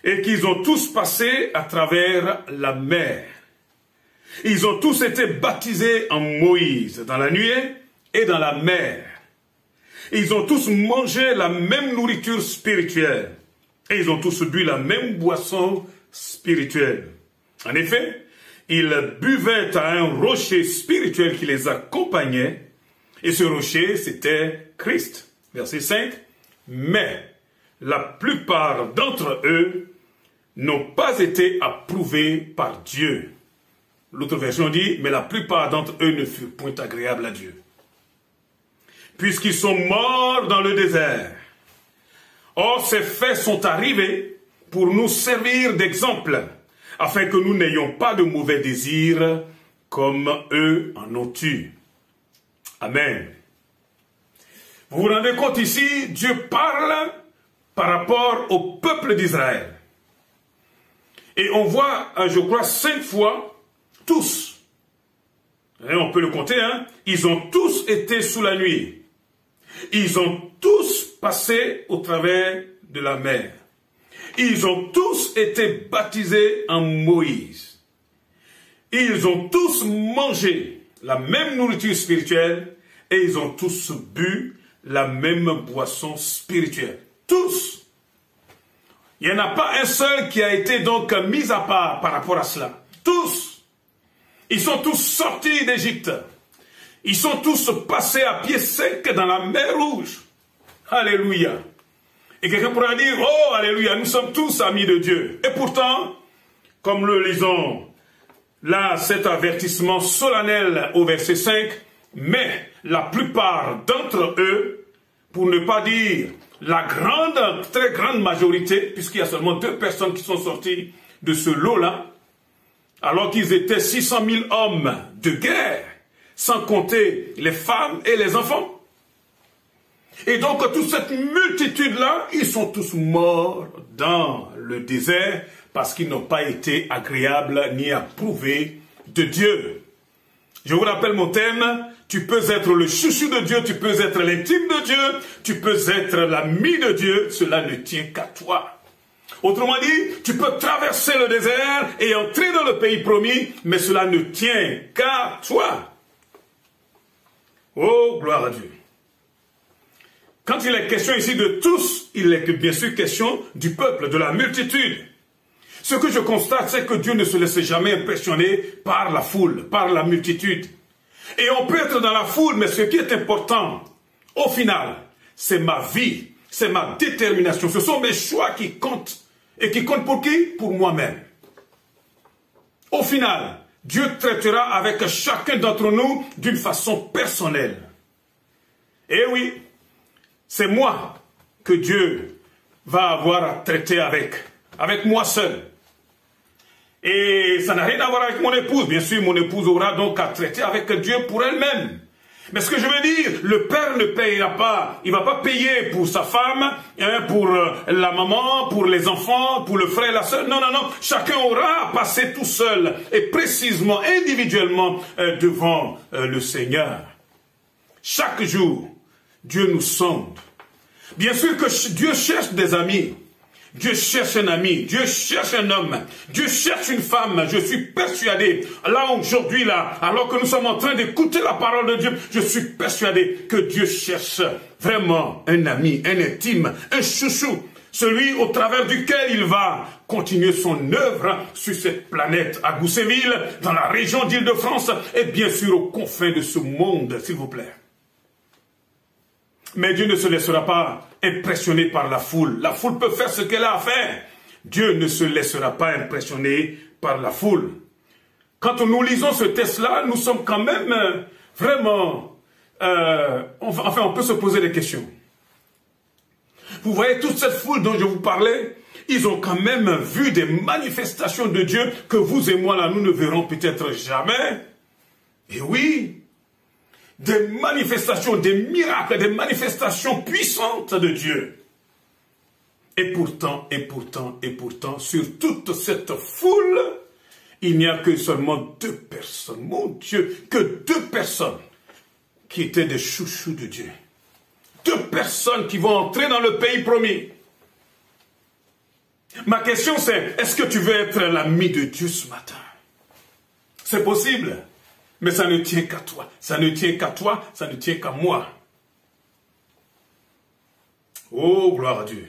et qu'ils ont tous passé à travers la mer. Ils ont tous été baptisés en Moïse, dans la nuée et dans la mer. Ils ont tous mangé la même nourriture spirituelle et ils ont tous bu la même boisson spirituelle. En effet, ils buvaient à un rocher spirituel qui les accompagnait et ce rocher, c'était Christ. Verset 5. Mais la plupart d'entre eux n'ont pas été approuvés par Dieu. L'autre version dit, mais la plupart d'entre eux ne furent point agréables à Dieu, puisqu'ils sont morts dans le désert. Or, ces faits sont arrivés pour nous servir d'exemple, afin que nous n'ayons pas de mauvais désirs comme eux en ont eu. Amen. Vous vous rendez compte ici, Dieu parle par rapport au peuple d'Israël. Et on voit, je crois, 5 fois, tous. Et on peut le compter, hein. Ils ont tous été sous la nuée. Ils ont tous passé au travers de la mer. Ils ont tous été baptisés en Moïse. Ils ont tous mangé la même nourriture spirituelle et ils ont tous bu la même boisson spirituelle. Tous. Il n'y en a pas un seul qui a été donc mis à part par rapport à cela. Tous. Ils sont tous sortis d'Égypte. Ils sont tous passés à pied sec dans la mer Rouge. Alléluia. Et quelqu'un pourra dire, oh, alléluia, nous sommes tous amis de Dieu. Et pourtant, comme le lisons là, cet avertissement solennel au verset 5, mais la plupart d'entre eux, pour ne pas dire la grande, très grande majorité, puisqu'il y a seulement 2 personnes qui sont sorties de ce lot-là, alors qu'ils étaient 600 000 hommes de guerre, sans compter les femmes et les enfants. Et donc, toute cette multitude-là, ils sont tous morts dans le désert parce qu'ils n'ont pas été agréables ni approuvés de Dieu. Je vous rappelle mon thème, Tu peux être le chouchou de Dieu, tu peux être l'intime de Dieu, tu peux être l'ami de Dieu, cela ne tient qu'à toi. Autrement dit, tu peux traverser le désert et entrer dans le pays promis, mais cela ne tient qu'à toi. Oh, gloire à Dieu. Quand il est question ici de tous, il est bien sûr question du peuple, de la multitude. Ce que je constate, c'est que Dieu ne se laisse jamais impressionner par la foule, par la multitude. Et on peut être dans la foule, mais ce qui est important, au final, c'est ma vie, c'est ma détermination. Ce sont mes choix qui comptent. Et qui comptent pour qui? Pour moi-même. Au final, Dieu traitera avec chacun d'entre nous d'une façon personnelle. Et oui, c'est moi que Dieu va avoir à traiter avec moi seul. Et ça n'a rien à voir avec mon épouse. Bien sûr, mon épouse aura donc à traiter avec Dieu pour elle-même. Mais ce que je veux dire, le père ne payera pas, il ne va pas payer pour sa femme, pour la maman, pour les enfants, pour le frère et la sœur. Non, non, non, chacun aura à passer tout seul et précisément, individuellement devant le Seigneur. Chaque jour, Dieu nous sonde. Bien sûr que Dieu cherche des amis. Dieu cherche un ami, Dieu cherche un homme, Dieu cherche une femme, je suis persuadé, là aujourd'hui, là, alors que nous sommes en train d'écouter la parole de Dieu, je suis persuadé que Dieu cherche vraiment un ami, un intime, un chouchou, celui au travers duquel il va continuer son œuvre sur cette planète, à Goussainville, dans la région d'Île-de-France, et bien sûr aux confins de ce monde, s'il vous plaît. Mais Dieu ne se laissera pas impressionner par la foule. La foule peut faire ce qu'elle a à faire. Dieu ne se laissera pas impressionner par la foule. Quand nous lisons ce texte-là, nous sommes quand même vraiment... enfin, on peut se poser des questions. Vous voyez toute cette foule dont je vous parlais, ils ont quand même vu des manifestations de Dieu que vous et moi, là, nous ne verrons peut-être jamais. Et oui, des manifestations, des miracles, des manifestations puissantes de Dieu. Et pourtant, sur toute cette foule, il n'y a que seulement 2 personnes, mon Dieu, que 2 personnes qui étaient des chouchous de Dieu. 2 personnes qui vont entrer dans le pays promis. Ma question c'est, est-ce que tu veux être l'ami de Dieu ce matin? C'est possible. Mais ça ne tient qu'à toi. Ça ne tient qu'à toi, ça ne tient qu'à moi. Oh, gloire à Dieu.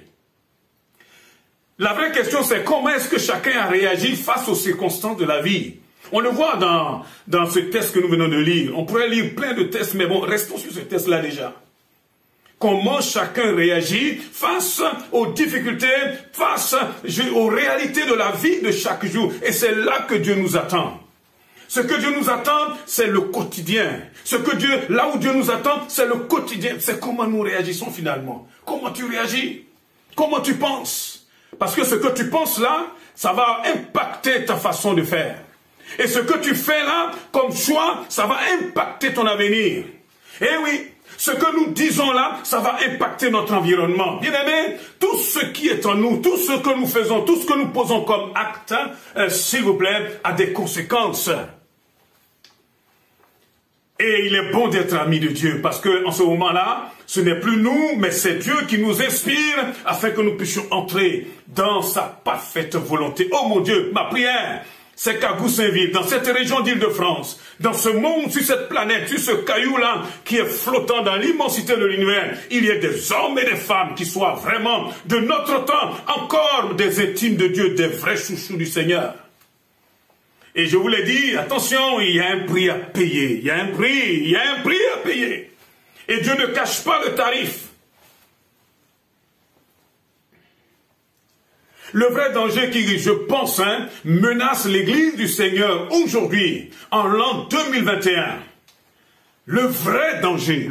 La vraie question, c'est comment est-ce que chacun a réagi face aux circonstances de la vie. On le voit dans ce texte que nous venons de lire. On pourrait lire plein de textes, mais bon, restons sur ce texte-là déjà. Comment chacun réagit face aux difficultés, face aux réalités de la vie de chaque jour. Et c'est là que Dieu nous attend. Ce que Dieu nous attend, c'est le quotidien. Là où Dieu nous attend, c'est le quotidien. C'est comment nous réagissons finalement. Comment tu réagis? Comment tu penses? Parce que ce que tu penses là, ça va impacter ta façon de faire. Et ce que tu fais là, comme choix, ça va impacter ton avenir. Et oui, ce que nous disons là, ça va impacter notre environnement. Bien aimé, tout ce qui est en nous, tout ce que nous faisons, tout ce que nous posons comme acte, s'il vous plaît, a des conséquences. Et il est bon d'être ami de Dieu, parce qu'en ce moment-là, ce n'est plus nous, mais c'est Dieu qui nous inspire, afin que nous puissions entrer dans sa parfaite volonté. Oh mon Dieu, ma prière, c'est qu'à Goussainville, dans cette région d'Île-de-France, dans ce monde, sur cette planète, sur ce caillou-là, qui est flottant dans l'immensité de l'univers, il y ait des hommes et des femmes qui soient vraiment, de notre temps, encore des intimes de Dieu, des vrais chouchous du Seigneur. Et je vous l'ai dit, attention, il y a un prix à payer. Il y a un prix à payer. Et Dieu ne cache pas le tarif. Le vrai danger qui, je pense, menace l'Église du Seigneur aujourd'hui, en l'an 2021. Le vrai danger,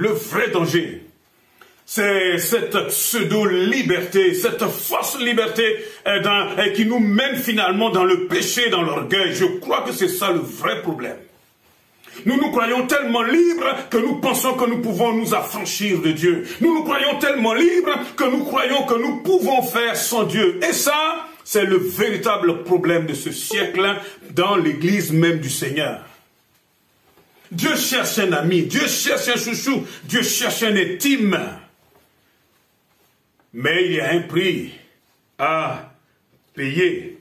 c'est cette pseudo-liberté, cette fausse liberté qui nous mène finalement dans le péché, dans l'orgueil. Je crois que c'est ça le vrai problème. Nous nous croyons tellement libres que nous pensons que nous pouvons nous affranchir de Dieu. Nous nous croyons tellement libres que nous croyons que nous pouvons faire sans Dieu. Et ça, c'est le véritable problème de ce siècle dans l'Église même du Seigneur. Dieu cherche un ami, Dieu cherche un chouchou, Dieu cherche un intime. Mais il y a un prix à payer.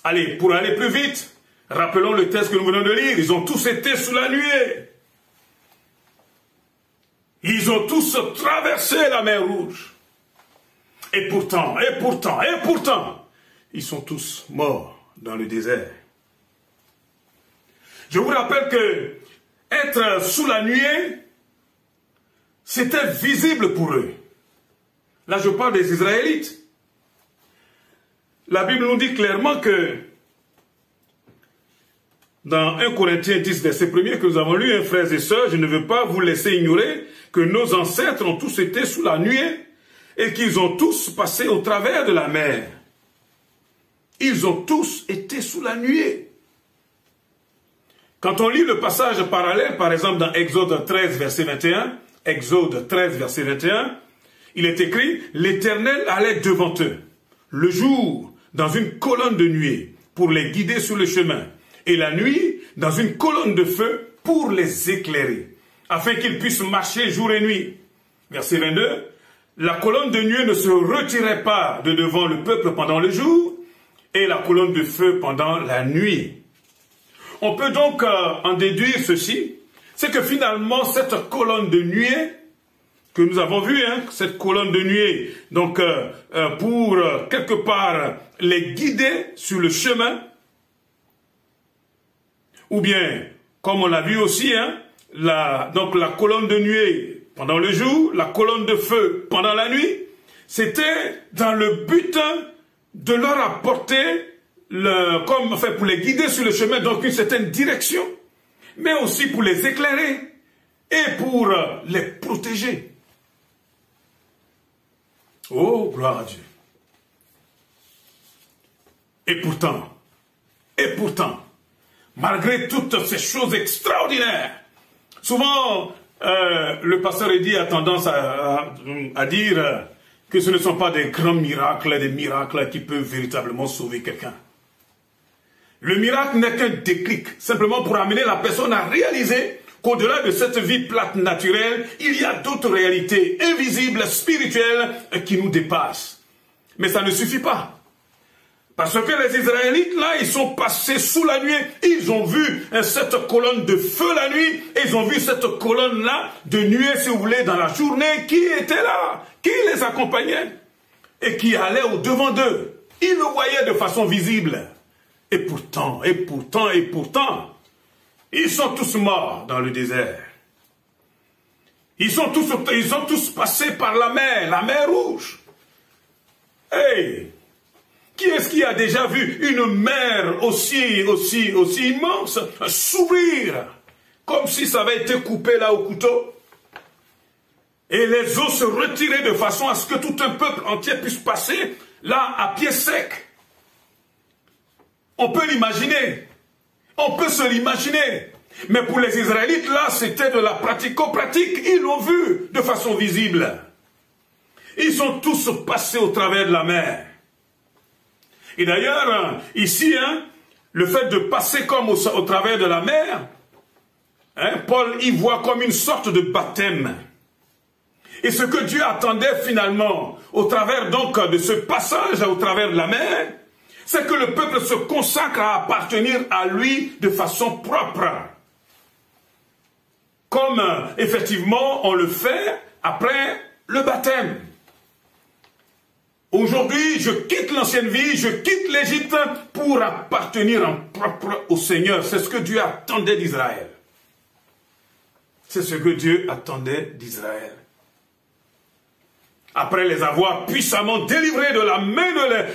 Allez, pour aller plus vite, rappelons le texte que nous venons de lire. Ils ont tous été sous la nuée. Ils ont tous traversé la mer Rouge. Et pourtant, ils sont tous morts dans le désert. Je vous rappelle que être sous la nuée, c'était visible pour eux. Là, je parle des Israélites. La Bible nous dit clairement que dans 1 Corinthiens 10, verset 1er, que nous avons lu, frères et sœurs, je ne veux pas vous laisser ignorer que nos ancêtres ont tous été sous la nuée et qu'ils ont tous passé au travers de la mer. Ils ont tous été sous la nuée. Quand on lit le passage parallèle, par exemple dans Exode 13, verset 21, Exode 13, verset 21, il est écrit « L'Éternel allait devant eux, le jour, dans une colonne de nuée, pour les guider sur le chemin, et la nuit, dans une colonne de feu, pour les éclairer, afin qu'ils puissent marcher jour et nuit. » Verset 22, « La colonne de nuée ne se retirait pas de devant le peuple pendant le jour, et la colonne de feu pendant la nuit. » On peut donc en déduire ceci, c'est que finalement cette colonne de nuée que nous avons vue, cette colonne de nuée, donc pour quelque part les guider sur le chemin, ou bien, comme on l'a vu aussi, donc la colonne de nuée pendant le jour, la colonne de feu pendant la nuit, c'était dans le but de leur apporter pour les guider sur le chemin, donc une certaine direction, mais aussi pour les éclairer et pour les protéger. Oh, gloire à Dieu. Et pourtant, malgré toutes ces choses extraordinaires, souvent le pasteur Eddy a tendance à dire que ce ne sont pas des grands miracles, des miracles qui peuvent véritablement sauver quelqu'un. Le miracle n'est qu'un déclic, simplement pour amener la personne à réaliser qu'au-delà de cette vie plate naturelle, il y a d'autres réalités invisibles, spirituelles, qui nous dépassent. Mais ça ne suffit pas. Parce que les Israélites, là, ils sont passés sous la nuit, ils ont vu cette colonne de feu la nuit, et ils ont vu cette colonne-là de nuée, si vous voulez, dans la journée, qui était là, qui les accompagnait, et qui allait au-devant d'eux. Ils le voyaient de façon visible. Et pourtant, ils sont tous morts dans le désert. Ils ont tous passé par la mer Rouge. Hey! Qui est-ce qui a déjà vu une mer aussi immense s'ouvrir, comme si ça avait été coupé là au couteau, et les eaux se retirer de façon à ce que tout un peuple entier puisse passer là à pied sec? On peut l'imaginer. On peut se l'imaginer. Mais pour les Israélites, là, c'était de la pratico-pratique. Ils l'ont vu de façon visible. Ils sont tous passés au travers de la mer. Et d'ailleurs, ici, le fait de passer comme au travers de la mer, Paul y voit comme une sorte de baptême. Et ce que Dieu attendait finalement, au travers donc de ce passage au travers de la mer, c'est que le peuple se consacre à appartenir à lui de façon propre. Comme effectivement on le fait après le baptême. Aujourd'hui, je quitte l'ancienne vie, je quitte l'Égypte pour appartenir en propre au Seigneur. C'est ce que Dieu attendait d'Israël. C'est ce que Dieu attendait d'Israël. Après les avoir puissamment délivrés de la main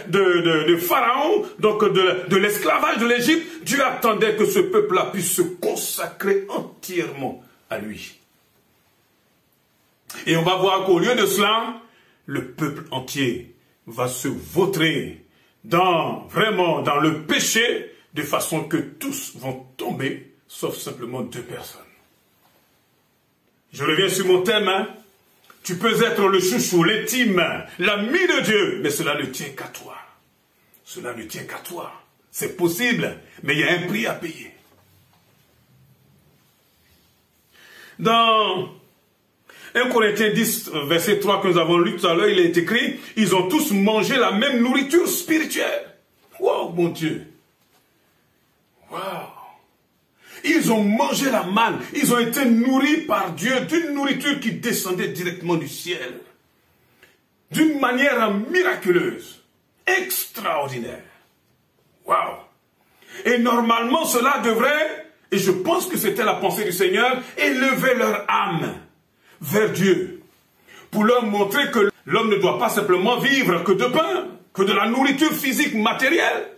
de Pharaon, donc de l'esclavage de l'Égypte, Dieu attendait que ce peuple-là puisse se consacrer entièrement à lui. Et on va voir qu'au lieu de cela, le peuple entier va se vautrer vraiment dans le péché, de façon que tous vont tomber, sauf simplement 2 personnes. Je reviens sur mon thème, Tu peux être le chouchou, l'intime, l'ami de Dieu, mais cela ne tient qu'à toi. Cela ne tient qu'à toi. C'est possible, mais il y a un prix à payer. Dans 1 Corinthiens 10, verset 3 que nous avons lu tout à l'heure, il est écrit, ils ont tous mangé la même nourriture spirituelle. Wow, mon Dieu. Wow. Ils ont mangé la manne. Ils ont été nourris par Dieu d'une nourriture qui descendait directement du ciel. D'une manière miraculeuse. Extraordinaire. Wow. Et normalement, cela devrait, et je pense que c'était la pensée du Seigneur, élever leur âme vers Dieu. Pour leur montrer que l'homme ne doit pas simplement vivre que de pain, que de la nourriture physique matérielle.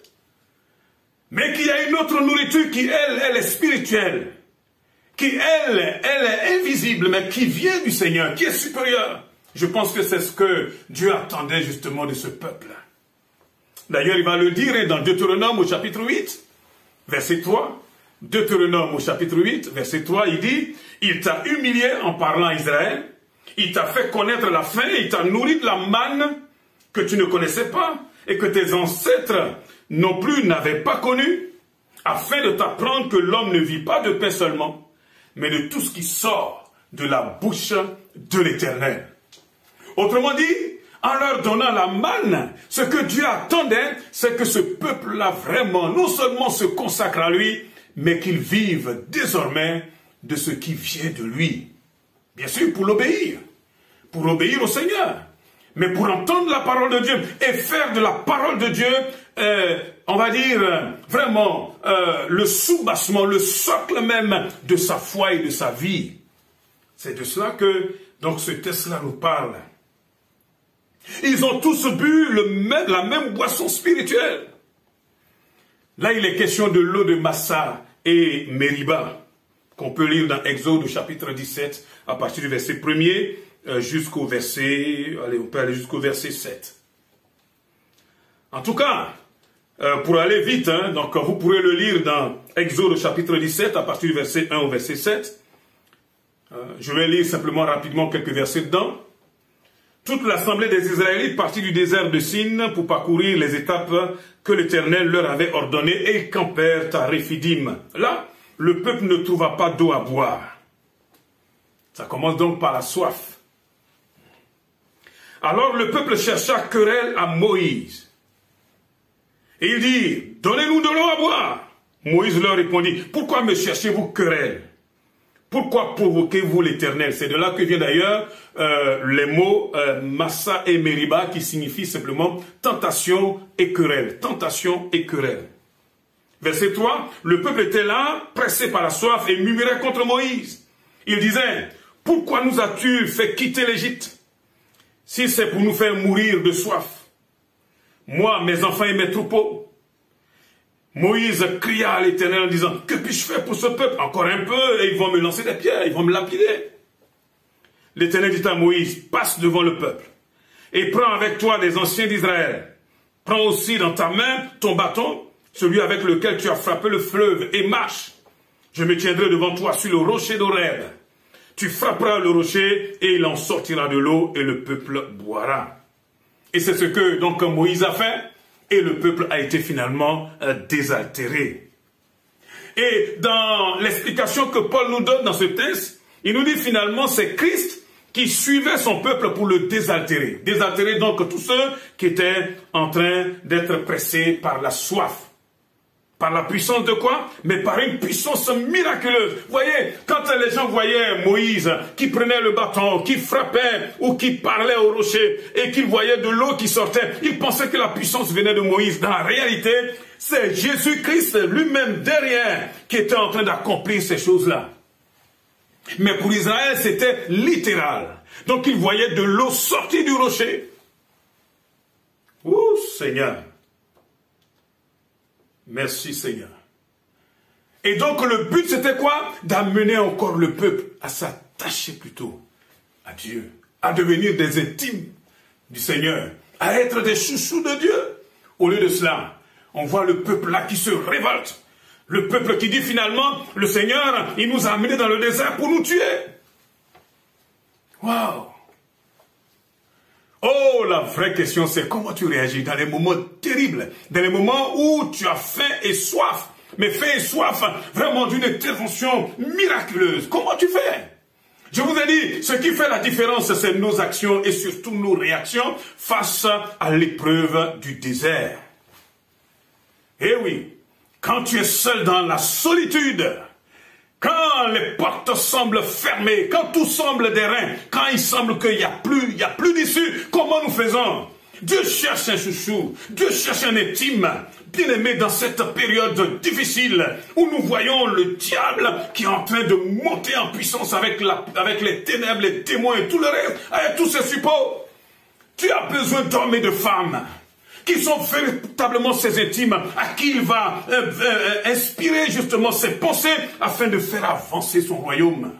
Mais qu'il y a une autre nourriture qui, elle est spirituelle. Qui, elle est invisible, mais qui vient du Seigneur, qui est supérieure. Je pense que c'est ce que Dieu attendait justement de ce peuple. D'ailleurs, il va le dire dans Deutéronome au chapitre 8, verset 3. Deutéronome au chapitre 8, verset 3, il dit, « Il t'a humilié en parlant à Israël, il t'a fait connaître la faim, il t'a nourri de la manne que tu ne connaissais pas et que tes ancêtres non plus n'avaient pas connu, afin de t'apprendre que l'homme ne vit pas de pain seulement, mais de tout ce qui sort de la bouche de l'Éternel. » Autrement dit, en leur donnant la manne, ce que Dieu attendait, c'est que ce peuple-là vraiment, non seulement se consacre à lui, mais qu'il vive désormais de ce qui vient de lui. Bien sûr, pour l'obéir au Seigneur, mais pour entendre la parole de Dieu et faire de la parole de Dieu, on va dire vraiment le soubassement, le socle même de sa foi et de sa vie. C'est de cela que donc ce texte-là nous parle. Ils ont tous bu la même boisson spirituelle. Là, il est question de l'eau de Massa et Meriba, qu'on peut lire dans Exode au chapitre 17, à partir du verset 1er jusqu'au verset, on peut aller jusqu'au verset 7. En tout cas, pour aller vite, donc vous pourrez le lire dans Exode au chapitre 17, à partir du verset 1 au verset 7. Je vais lire simplement rapidement quelques versets dedans. Toute l'assemblée des Israélites partit du désert de Sin pour parcourir les étapes que l'Éternel leur avait ordonnées et ils campèrent à Réphidim. Là, le peuple ne trouva pas d'eau à boire. Ça commence donc par la soif. Alors le peuple chercha querelle à Moïse. Et il dit, donnez-nous de l'eau à boire. Moïse leur répondit, pourquoi me cherchez-vous querelle? Pourquoi provoquez-vous l'Éternel? C'est de là que vient d'ailleurs les mots Massa et Meriba qui signifient simplement tentation et querelle. Tentation et querelle. Verset 3, le peuple était là, pressé par la soif et murmurait contre Moïse. Il disait, pourquoi nous as-tu fait quitter l'Égypte si c'est pour nous faire mourir de soif? Moi, mes enfants et mes troupeaux. Moïse cria à l'Éternel en disant, que puis-je faire pour ce peuple? Encore un peu et ils vont me lancer des pierres, ils vont me lapider. L'Éternel dit à Moïse, passe devant le peuple et prends avec toi des anciens d'Israël. Prends aussi dans ta main ton bâton, celui avec lequel tu as frappé le fleuve, et marche. Je me tiendrai devant toi sur le rocher d'Horeb. Tu frapperas le rocher et il en sortira de l'eau et le peuple boira. Et c'est ce que donc Moïse a fait. Et le peuple a été finalement désaltéré. Et dans l'explication que Paul nous donne dans ce texte, il nous dit finalement c'est Christ qui suivait son peuple pour le désaltérer. Désaltérer donc tous ceux qui étaient en train d'être pressés par la soif. Par la puissance de quoi? Mais par une puissance miraculeuse. Vous voyez, quand les gens voyaient Moïse qui prenait le bâton, qui frappait ou qui parlait au rocher et qu'ils voyaient de l'eau qui sortait, ils pensaient que la puissance venait de Moïse. Dans la réalité, c'est Jésus-Christ lui-même derrière qui était en train d'accomplir ces choses-là. Mais pour Israël, c'était littéral. Donc ils voyaient de l'eau sortir du rocher. Ouh, Seigneur! Merci Seigneur. Et donc le but c'était quoi? D'amener encore le peuple à s'attacher plutôt à Dieu, à devenir des intimes du Seigneur, à être des chouchous de Dieu. Au lieu de cela, on voit le peuple là qui se révolte. Le peuple qui dit finalement, le Seigneur, il nous a amenés dans le désert pour nous tuer. Waouh! Oh, la vraie question, c'est comment tu réagis dans les moments terribles, dans les moments où tu as faim et soif, mais faim et soif vraiment d'une intervention miraculeuse. Comment tu fais? Je vous ai dit, ce qui fait la différence, c'est nos actions et surtout nos réactions face à l'épreuve du désert. Eh oui, quand tu es seul dans la solitude, quand les portes semblent fermées, quand tout semble d'airain, quand il semble qu'il n'y a plus d'issue, comment nous faisons? Dieu cherche un chouchou, Dieu cherche un intime, bien-aimé dans cette période difficile où nous voyons le diable qui est en train de monter en puissance avec les ténèbres, les démons et tout le reste, avec tous ces suppôts. Tu as besoin d'hommes et de femmes qui sont véritablement ses intimes, à qui il va inspirer justement ses pensées afin de faire avancer son royaume.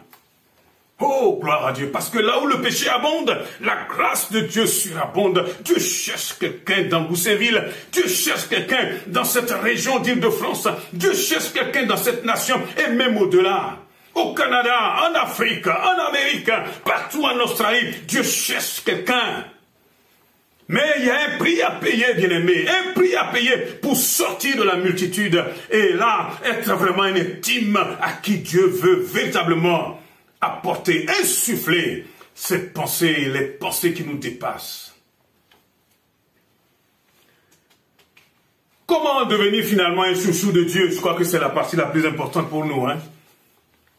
Oh, gloire à Dieu, parce que là où le péché abonde, la grâce de Dieu surabonde. Dieu cherche quelqu'un dans Goussainville, Dieu cherche quelqu'un dans cette région d'Île-de-France, Dieu cherche quelqu'un dans cette nation et même au-delà. Au Canada, en Afrique, en Amérique, partout en Australie, Dieu cherche quelqu'un. Mais il y a un prix à payer, bien-aimé, un prix à payer pour sortir de la multitude et là, être vraiment un intime à qui Dieu veut véritablement apporter, insuffler cette pensée, les pensées qui nous dépassent. Comment devenir finalement un chouchou de Dieu? Je crois que c'est la partie la plus importante pour nous.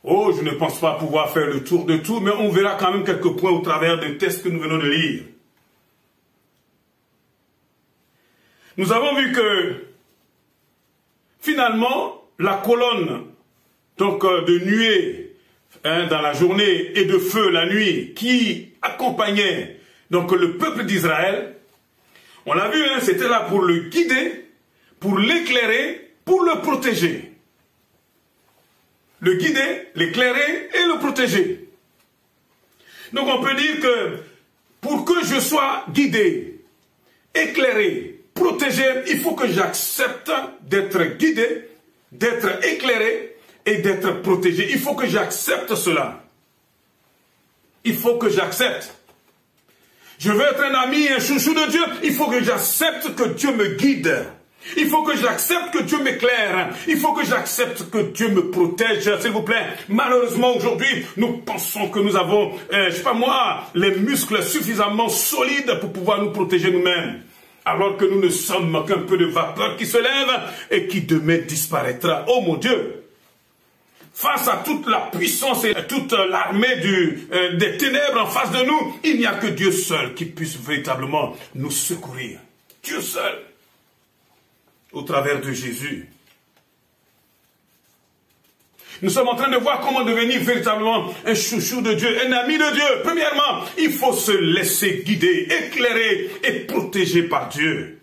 Oh, je ne pense pas pouvoir faire le tour de tout, mais on verra quand même quelques points au travers des textes que nous venons de lire. Nous avons vu que finalement, la colonne donc, de nuée dans la journée et de feu la nuit qui accompagnait donc le peuple d'Israël, on l'a vu, c'était là pour le guider, pour l'éclairer, pour le protéger. Le guider, l'éclairer et le protéger. Donc on peut dire que pour que je sois guidé, éclairé, protégé, il faut que j'accepte d'être guidé, d'être éclairé et d'être protégé. Il faut que j'accepte cela. Il faut que j'accepte. Je veux être un ami, un chouchou de Dieu. Il faut que j'accepte que Dieu me guide. Il faut que j'accepte que Dieu m'éclaire. Il faut que j'accepte que Dieu me protège, s'il vous plaît. Malheureusement, aujourd'hui, nous pensons que nous avons, je sais pas moi, les muscles suffisamment solides pour pouvoir nous protéger nous-mêmes. Alors que nous ne sommes qu'un peu de vapeur qui se lève et qui demain disparaîtra. Oh mon Dieu! Face à toute la puissance et toute l'armée des ténèbres en face de nous, il n'y a que Dieu seul qui puisse véritablement nous secourir. Dieu seul, au travers de Jésus. Nous sommes en train de voir comment devenir véritablement un chouchou de Dieu, un ami de Dieu. Premièrement, il faut se laisser guider, éclairer et protéger par Dieu.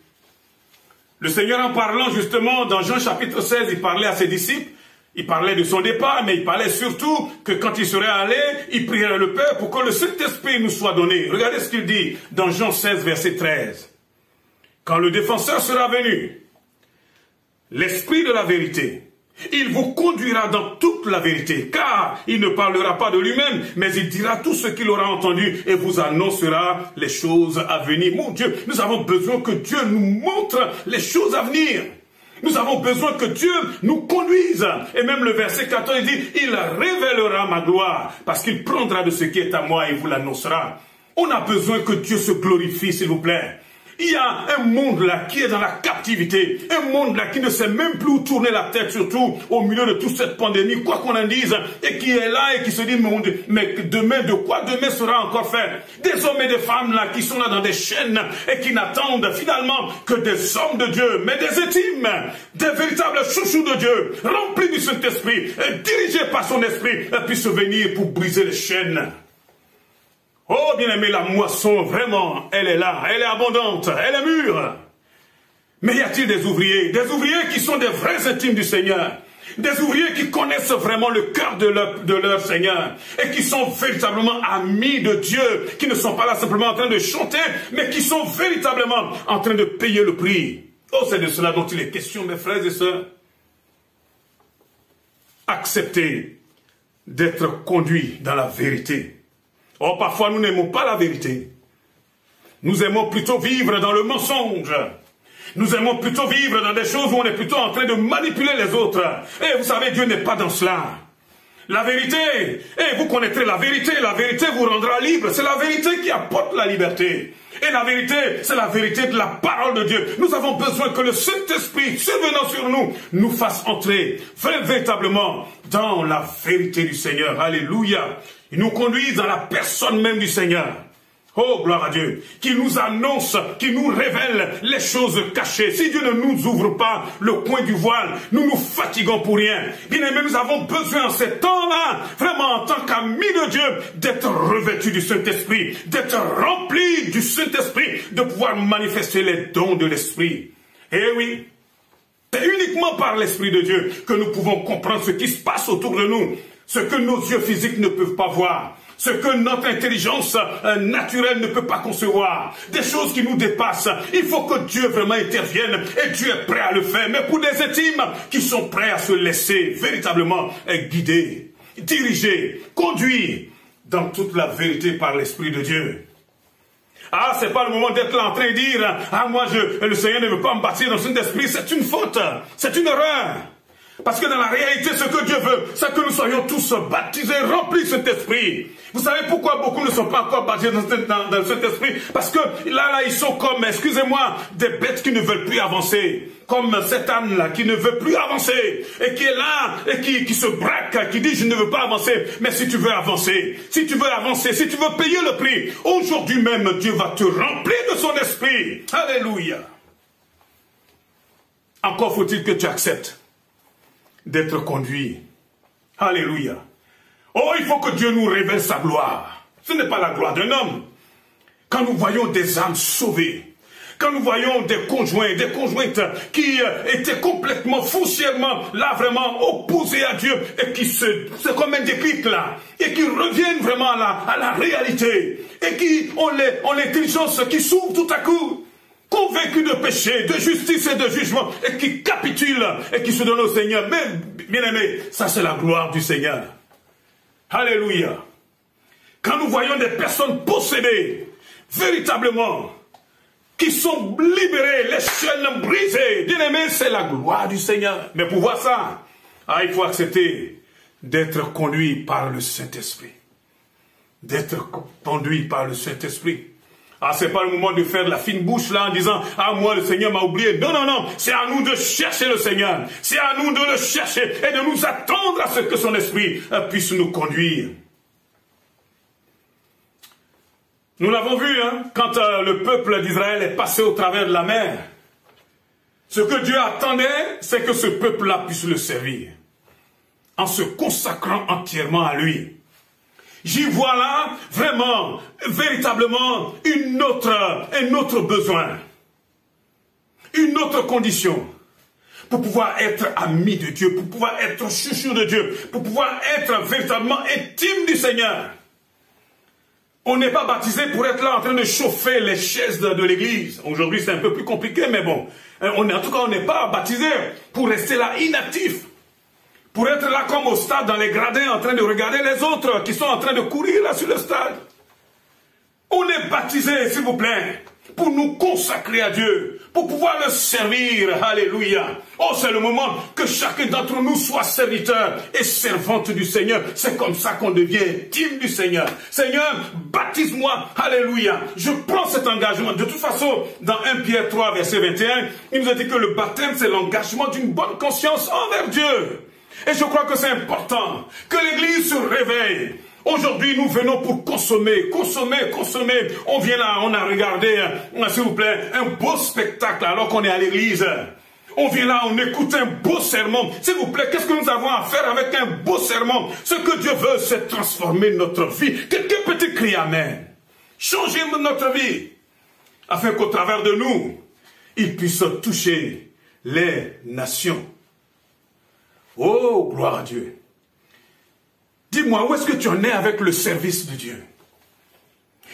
Le Seigneur, en parlant justement dans Jean chapitre 16, il parlait à ses disciples. Il parlait de son départ, mais il parlait surtout que quand il serait allé, il prierait le Père pour que le Saint-Esprit nous soit donné. Regardez ce qu'il dit dans Jean 16, verset 13. Quand le défenseur sera venu, l'Esprit de la vérité, il vous conduira dans toute la vérité, car il ne parlera pas de lui-même, mais il dira tout ce qu'il aura entendu et vous annoncera les choses à venir. Mon Dieu, nous avons besoin que Dieu nous montre les choses à venir. Nous avons besoin que Dieu nous conduise. Et même le verset 14, il dit, il révélera ma gloire, parce qu'il prendra de ce qui est à moi et vous l'annoncera. On a besoin que Dieu se glorifie, s'il vous plaît. Il y a un monde là qui est dans la captivité, un monde là qui ne sait même plus où tourner la tête, surtout au milieu de toute cette pandémie, quoi qu'on en dise, et qui est là et qui se dit, mais demain, de quoi demain sera encore fait? Des hommes et des femmes là qui sont là dans des chaînes et qui n'attendent finalement que des hommes de Dieu, mais des intimes, des véritables chouchous de Dieu, remplis du Saint-Esprit, dirigés par son esprit, puissent venir pour briser les chaînes. Oh, bien-aimé, la moisson, vraiment, elle est là, elle est abondante, elle est mûre. Mais y a-t-il des ouvriers qui sont des vrais intimes du Seigneur, des ouvriers qui connaissent vraiment le cœur de leur Seigneur, et qui sont véritablement amis de Dieu, qui ne sont pas là simplement en train de chanter, mais qui sont véritablement en train de payer le prix. Oh, c'est de cela dont il est question, mes frères et sœurs. Acceptez d'être conduits dans la vérité. Oh, parfois nous n'aimons pas la vérité. Nous aimons plutôt vivre dans le mensonge. Nous aimons plutôt vivre dans des choses où on est plutôt en train de manipuler les autres. Et vous savez, Dieu n'est pas dans cela. La vérité, et vous connaîtrez la vérité vous rendra libre. C'est la vérité qui apporte la liberté. Et la vérité, c'est la vérité de la parole de Dieu. Nous avons besoin que le Saint-Esprit, survenant sur nous, nous fasse entrer véritablement dans la vérité du Seigneur. Alléluia. Il nous conduise dans la personne même du Seigneur. Oh, gloire à Dieu, qui nous annonce, qui nous révèle les choses cachées. Si Dieu ne nous ouvre pas le coin du voile, nous nous fatiguons pour rien. Bien-aimés, nous avons besoin en ces temps-là, vraiment en tant qu'amis de Dieu, d'être revêtus du Saint-Esprit, d'être remplis du Saint-Esprit, de pouvoir manifester les dons de l'Esprit. Eh oui, c'est uniquement par l'Esprit de Dieu que nous pouvons comprendre ce qui se passe autour de nous, ce que nos yeux physiques ne peuvent pas voir. Ce que notre intelligence naturelle ne peut pas concevoir. Des choses qui nous dépassent. Il faut que Dieu vraiment intervienne. Et Dieu est prêt à le faire. Mais pour des intimes qui sont prêts à se laisser véritablement guider, diriger, conduire dans toute la vérité par l'Esprit de Dieu. Ah, c'est pas le moment d'être là en train de dire « Ah, moi, le Seigneur ne veut pas me baptiser dans le Saint-Esprit. » C'est une faute. C'est une erreur. Parce que dans la réalité, ce que Dieu veut, c'est que nous soyons tous baptisés, remplis de cet esprit. Vous savez pourquoi beaucoup ne sont pas encore baptisés dans cet esprit? Parce que là, ils sont comme, excusez-moi, des bêtes qui ne veulent plus avancer. Comme cet âne-là qui ne veut plus avancer. Et qui est là, et qui se braque, qui dit, je ne veux pas avancer. Mais si tu veux avancer, si tu veux payer le prix, aujourd'hui même, Dieu va te remplir de son esprit. Alléluia. Encore faut-il que tu acceptes d'être conduit. Alléluia. Oh, il faut que Dieu nous révèle sa gloire. Ce n'est pas la gloire d'un homme. Quand nous voyons des âmes sauvées, quand nous voyons des conjoints, des conjointes qui étaient complètement, foncièrement, là, vraiment opposés à Dieu, et qui c'est comme un déclic là, et qui reviennent vraiment à la réalité, et qui ont l'intelligence qui s'ouvre tout à coup, convaincus de péché, de justice et de jugement, et qui capitulent et qui se donnent au Seigneur. Mais, bien aimé, ça c'est la gloire du Seigneur. Alléluia. Quand nous voyons des personnes possédées, véritablement, qui sont libérées, les chaînes brisées, bien aimé, c'est la gloire du Seigneur. Mais pour voir ça, il faut accepter d'être conduit par le Saint-Esprit. D'être conduit par le Saint-Esprit. Ah, c'est pas le moment de faire la fine bouche là en disant « Ah, moi, le Seigneur m'a oublié. » Non, non, non. C'est à nous de chercher le Seigneur. C'est à nous de le chercher et de nous attendre à ce que son esprit puisse nous conduire. Nous l'avons vu, hein, quand le peuple d'Israël est passé au travers de la mer. Ce que Dieu attendait, c'est que ce peuple-là puisse le servir. En se consacrant entièrement à lui. J'y vois là, vraiment, véritablement, un autre besoin. Une autre condition. Pour pouvoir être ami de Dieu, pour pouvoir être chouchou de Dieu, pour pouvoir être véritablement intime du Seigneur. On n'est pas baptisé pour être là en train de chauffer les chaises de l'église. Aujourd'hui, c'est un peu plus compliqué, mais bon. En tout cas, on n'est pas baptisé pour rester là inactif. Pour être là comme au stade, dans les gradins, en train de regarder les autres qui sont en train de courir là sur le stade. On est baptisé, s'il vous plaît, pour nous consacrer à Dieu, pour pouvoir le servir. Alléluia. Oh, c'est le moment que chacun d'entre nous soit serviteur et servante du Seigneur. C'est comme ça qu'on devient intime du Seigneur. Seigneur, baptise-moi. Alléluia. Je prends cet engagement. De toute façon, dans 1 Pierre 3, verset 21, il nous a dit que le baptême, c'est l'engagement d'une bonne conscience envers Dieu. Et je crois que c'est important que l'Église se réveille. Aujourd'hui, nous venons pour consommer. On vient là, on a regardé, s'il vous plaît, un beau spectacle alors qu'on est à l'Église. On vient là, on écoute un beau sermon. S'il vous plaît, qu'est-ce que nous avons à faire avec un beau sermon? Ce que Dieu veut, c'est transformer notre vie. Quelqu'un peut crier Amen. Changer notre vie. Afin qu'au travers de nous, il puisse toucher les nations. Oh, gloire à Dieu. Dis-moi, où est-ce que tu en es avec le service de Dieu?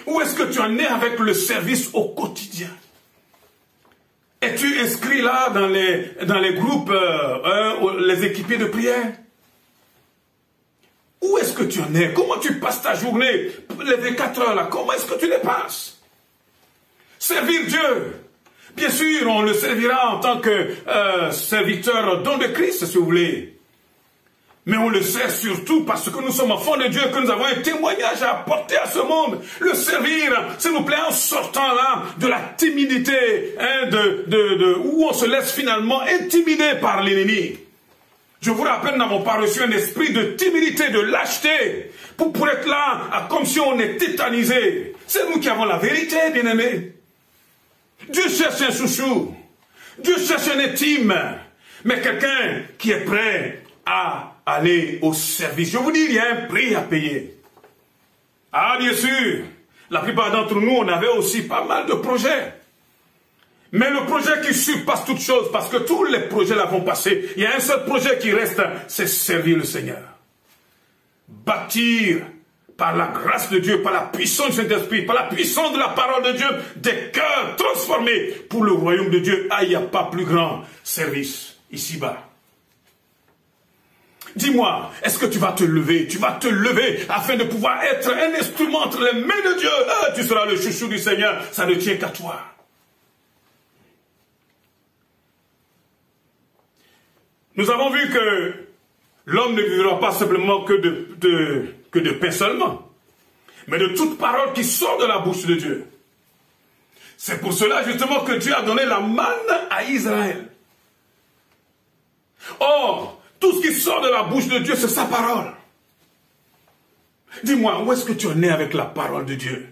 Où est-ce que tu en es avec le service au quotidien? Es-tu inscrit là dans les groupes, les équipiers de prière? Où est-ce que tu en es? Comment tu passes ta journée? Les 24 heures là, comment est-ce que tu les passes? Servir Dieu. Bien sûr, on le servira en tant que serviteur don de Christ, si vous voulez. Mais on le sait surtout parce que nous sommes enfants de Dieu, que nous avons un témoignage à apporter à ce monde. Le servir, s'il vous plaît, en sortant là de la timidité, hein, où on se laisse finalement intimider par l'ennemi. Je vous rappelle, nous n'avons pas reçu un esprit de timidité, de lâcheté, pour être là, comme si on est tétanisé. C'est nous qui avons la vérité, bien-aimés. Dieu cherche un chouchou. Dieu cherche un intime. Mais quelqu'un qui est prêt à aller au service. Je vous dis, il y a un prix à payer. Ah, bien sûr, la plupart d'entre nous, on avait aussi pas mal de projets. Mais le projet qui surpasse toute chose, parce que tous les projets là vont passer, il y a un seul projet qui reste, c'est servir le Seigneur. Bâtir par la grâce de Dieu, par la puissance du Saint-Esprit, par la puissance de la parole de Dieu, des cœurs transformés pour le royaume de Dieu. Ah, il n'y a pas plus grand service ici-bas. Dis-moi, est-ce que tu vas te lever? Tu vas te lever afin de pouvoir être un instrument entre les mains de Dieu. Ah, tu seras le chouchou du Seigneur, ça ne tient qu'à toi. Nous avons vu que l'homme ne vivra pas simplement que de pain seulement, mais de toute parole qui sort de la bouche de Dieu. C'est pour cela justement que Dieu a donné la manne à Israël. Or, tout ce qui sort de la bouche de Dieu, c'est sa parole. Dis-moi, où est-ce que tu en es avec la parole de Dieu?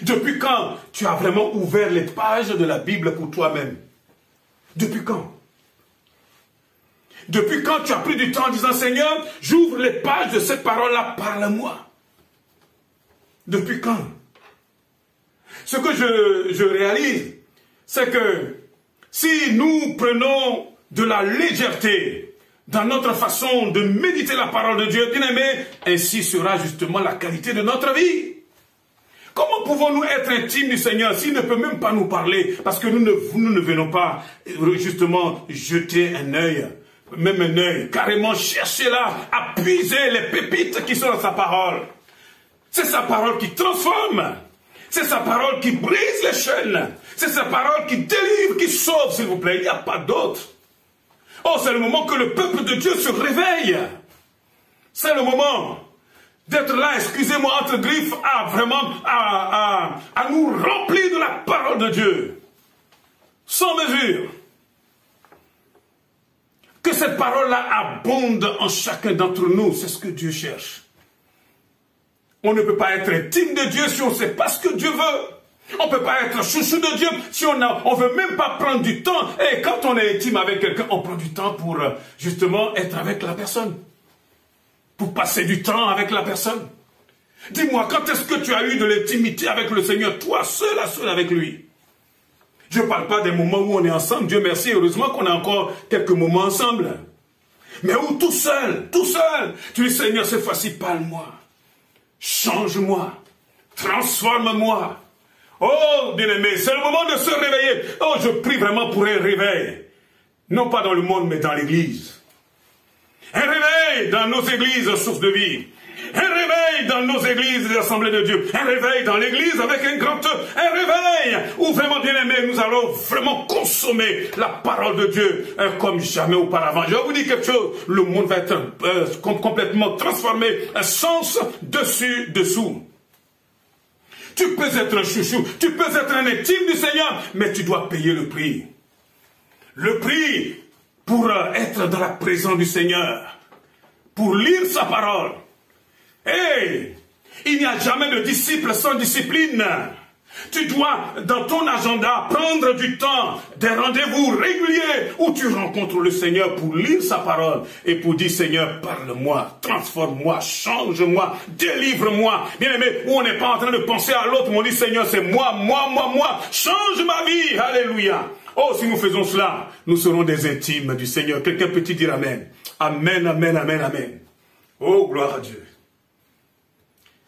Depuis quand tu as vraiment ouvert les pages de la Bible pour toi-même? Depuis quand? Depuis quand tu as pris du temps en disant, Seigneur, j'ouvre les pages de cette parole-là, parle-moi. Depuis quand? Ce que je réalise, c'est que si nous prenons de la légèreté dans notre façon de méditer la parole de Dieu, bien aimé, ainsi sera justement la qualité de notre vie. Comment pouvons-nous être intimes du Seigneur s'il ne peut même pas nous parler? Parce que nous ne venons pas justement jeter un œil, même un œil, carrément chercher là, à puiser les pépites qui sont dans sa parole. C'est sa parole qui transforme. C'est sa parole qui brise les chaînes. C'est sa parole qui délivre, qui sauve, s'il vous plaît. Il n'y a pas d'autre. Oh, c'est le moment que le peuple de Dieu se réveille. C'est le moment d'être là, excusez-moi, entre griffes, à nous remplir de la parole de Dieu. Sans mesure. Que cette parole-là abonde en chacun d'entre nous. C'est ce que Dieu cherche. On ne peut pas être intime de Dieu si on ne sait pas ce que Dieu veut. On ne peut pas être chouchou de Dieu si on ne veut même pas prendre du temps. Et quand on est intime avec quelqu'un, on prend du temps pour justement être avec la personne. Pour passer du temps avec la personne. Dis-moi, quand est-ce que tu as eu de l'intimité avec le Seigneur, toi, seul à seul avec lui? Je ne parle pas des moments où on est ensemble. Dieu merci, heureusement qu'on a encore quelques moments ensemble. Mais où tout seul, tu dis, Seigneur, cette fois-ci, parle-moi. Change-moi. Transforme-moi. Oh, bien-aimé, c'est le moment de se réveiller. Oh, je prie vraiment pour un réveil. Non pas dans le monde, mais dans l'église. Un réveil dans nos églises, source de vie. Un réveil dans nos églises des assemblées de Dieu. Un réveil dans l'église avec un grand E. Un réveil où vraiment, bien-aimé, nous allons vraiment consommer la parole de Dieu comme jamais auparavant. Je vais vous dire quelque chose. Le monde va être complètement transformé. Un sens dessus, dessous. Tu peux être un chouchou. Tu peux être un intime du Seigneur. Mais tu dois payer le prix. Le prix pour être dans la présence du Seigneur. Pour lire sa parole. Hey, il n'y a jamais de disciple sans discipline. Tu dois, dans ton agenda, prendre du temps, des rendez-vous réguliers où tu rencontres le Seigneur pour lire sa parole et pour dire, Seigneur, parle-moi, transforme-moi, change-moi, délivre-moi. Bien aimé, où on n'est pas en train de penser à l'autre, mais on dit, Seigneur, c'est moi, change ma vie. Alléluia. Oh, si nous faisons cela, nous serons des intimes du Seigneur. Quelqu'un peut-il dire Amen? Amen, amen, amen, amen. Oh, gloire à Dieu.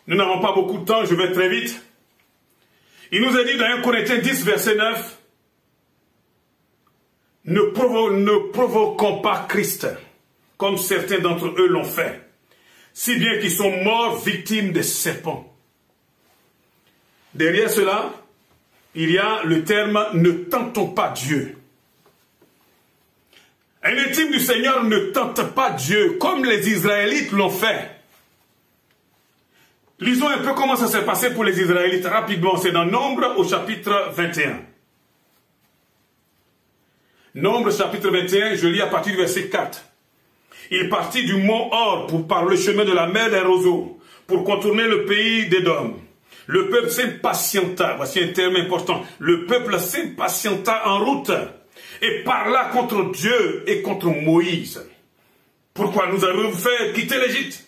Nous n'avons pas beaucoup de temps, je vais très vite. Il nous a dit dans 1 Corinthiens 10, verset 9, ne provoquons pas Christ, comme certains d'entre eux l'ont fait, si bien qu'ils sont morts victimes des serpents. Derrière cela, il y a le terme « ne tentons pas Dieu ». Un intime du Seigneur ne tente pas Dieu comme les Israélites l'ont fait. Lisons un peu comment ça s'est passé pour les Israélites rapidement. C'est dans Nombre au chapitre 21. Nombre chapitre 21, je lis à partir du verset 4. Il partit du mont Hor par le chemin de la mer des roseaux pour contourner le pays d'Édom. Le peuple s'impatienta, voici un terme important, le peuple s'impatienta en route et parla contre Dieu et contre Moïse. Pourquoi nous avons fait quitter l'Égypte?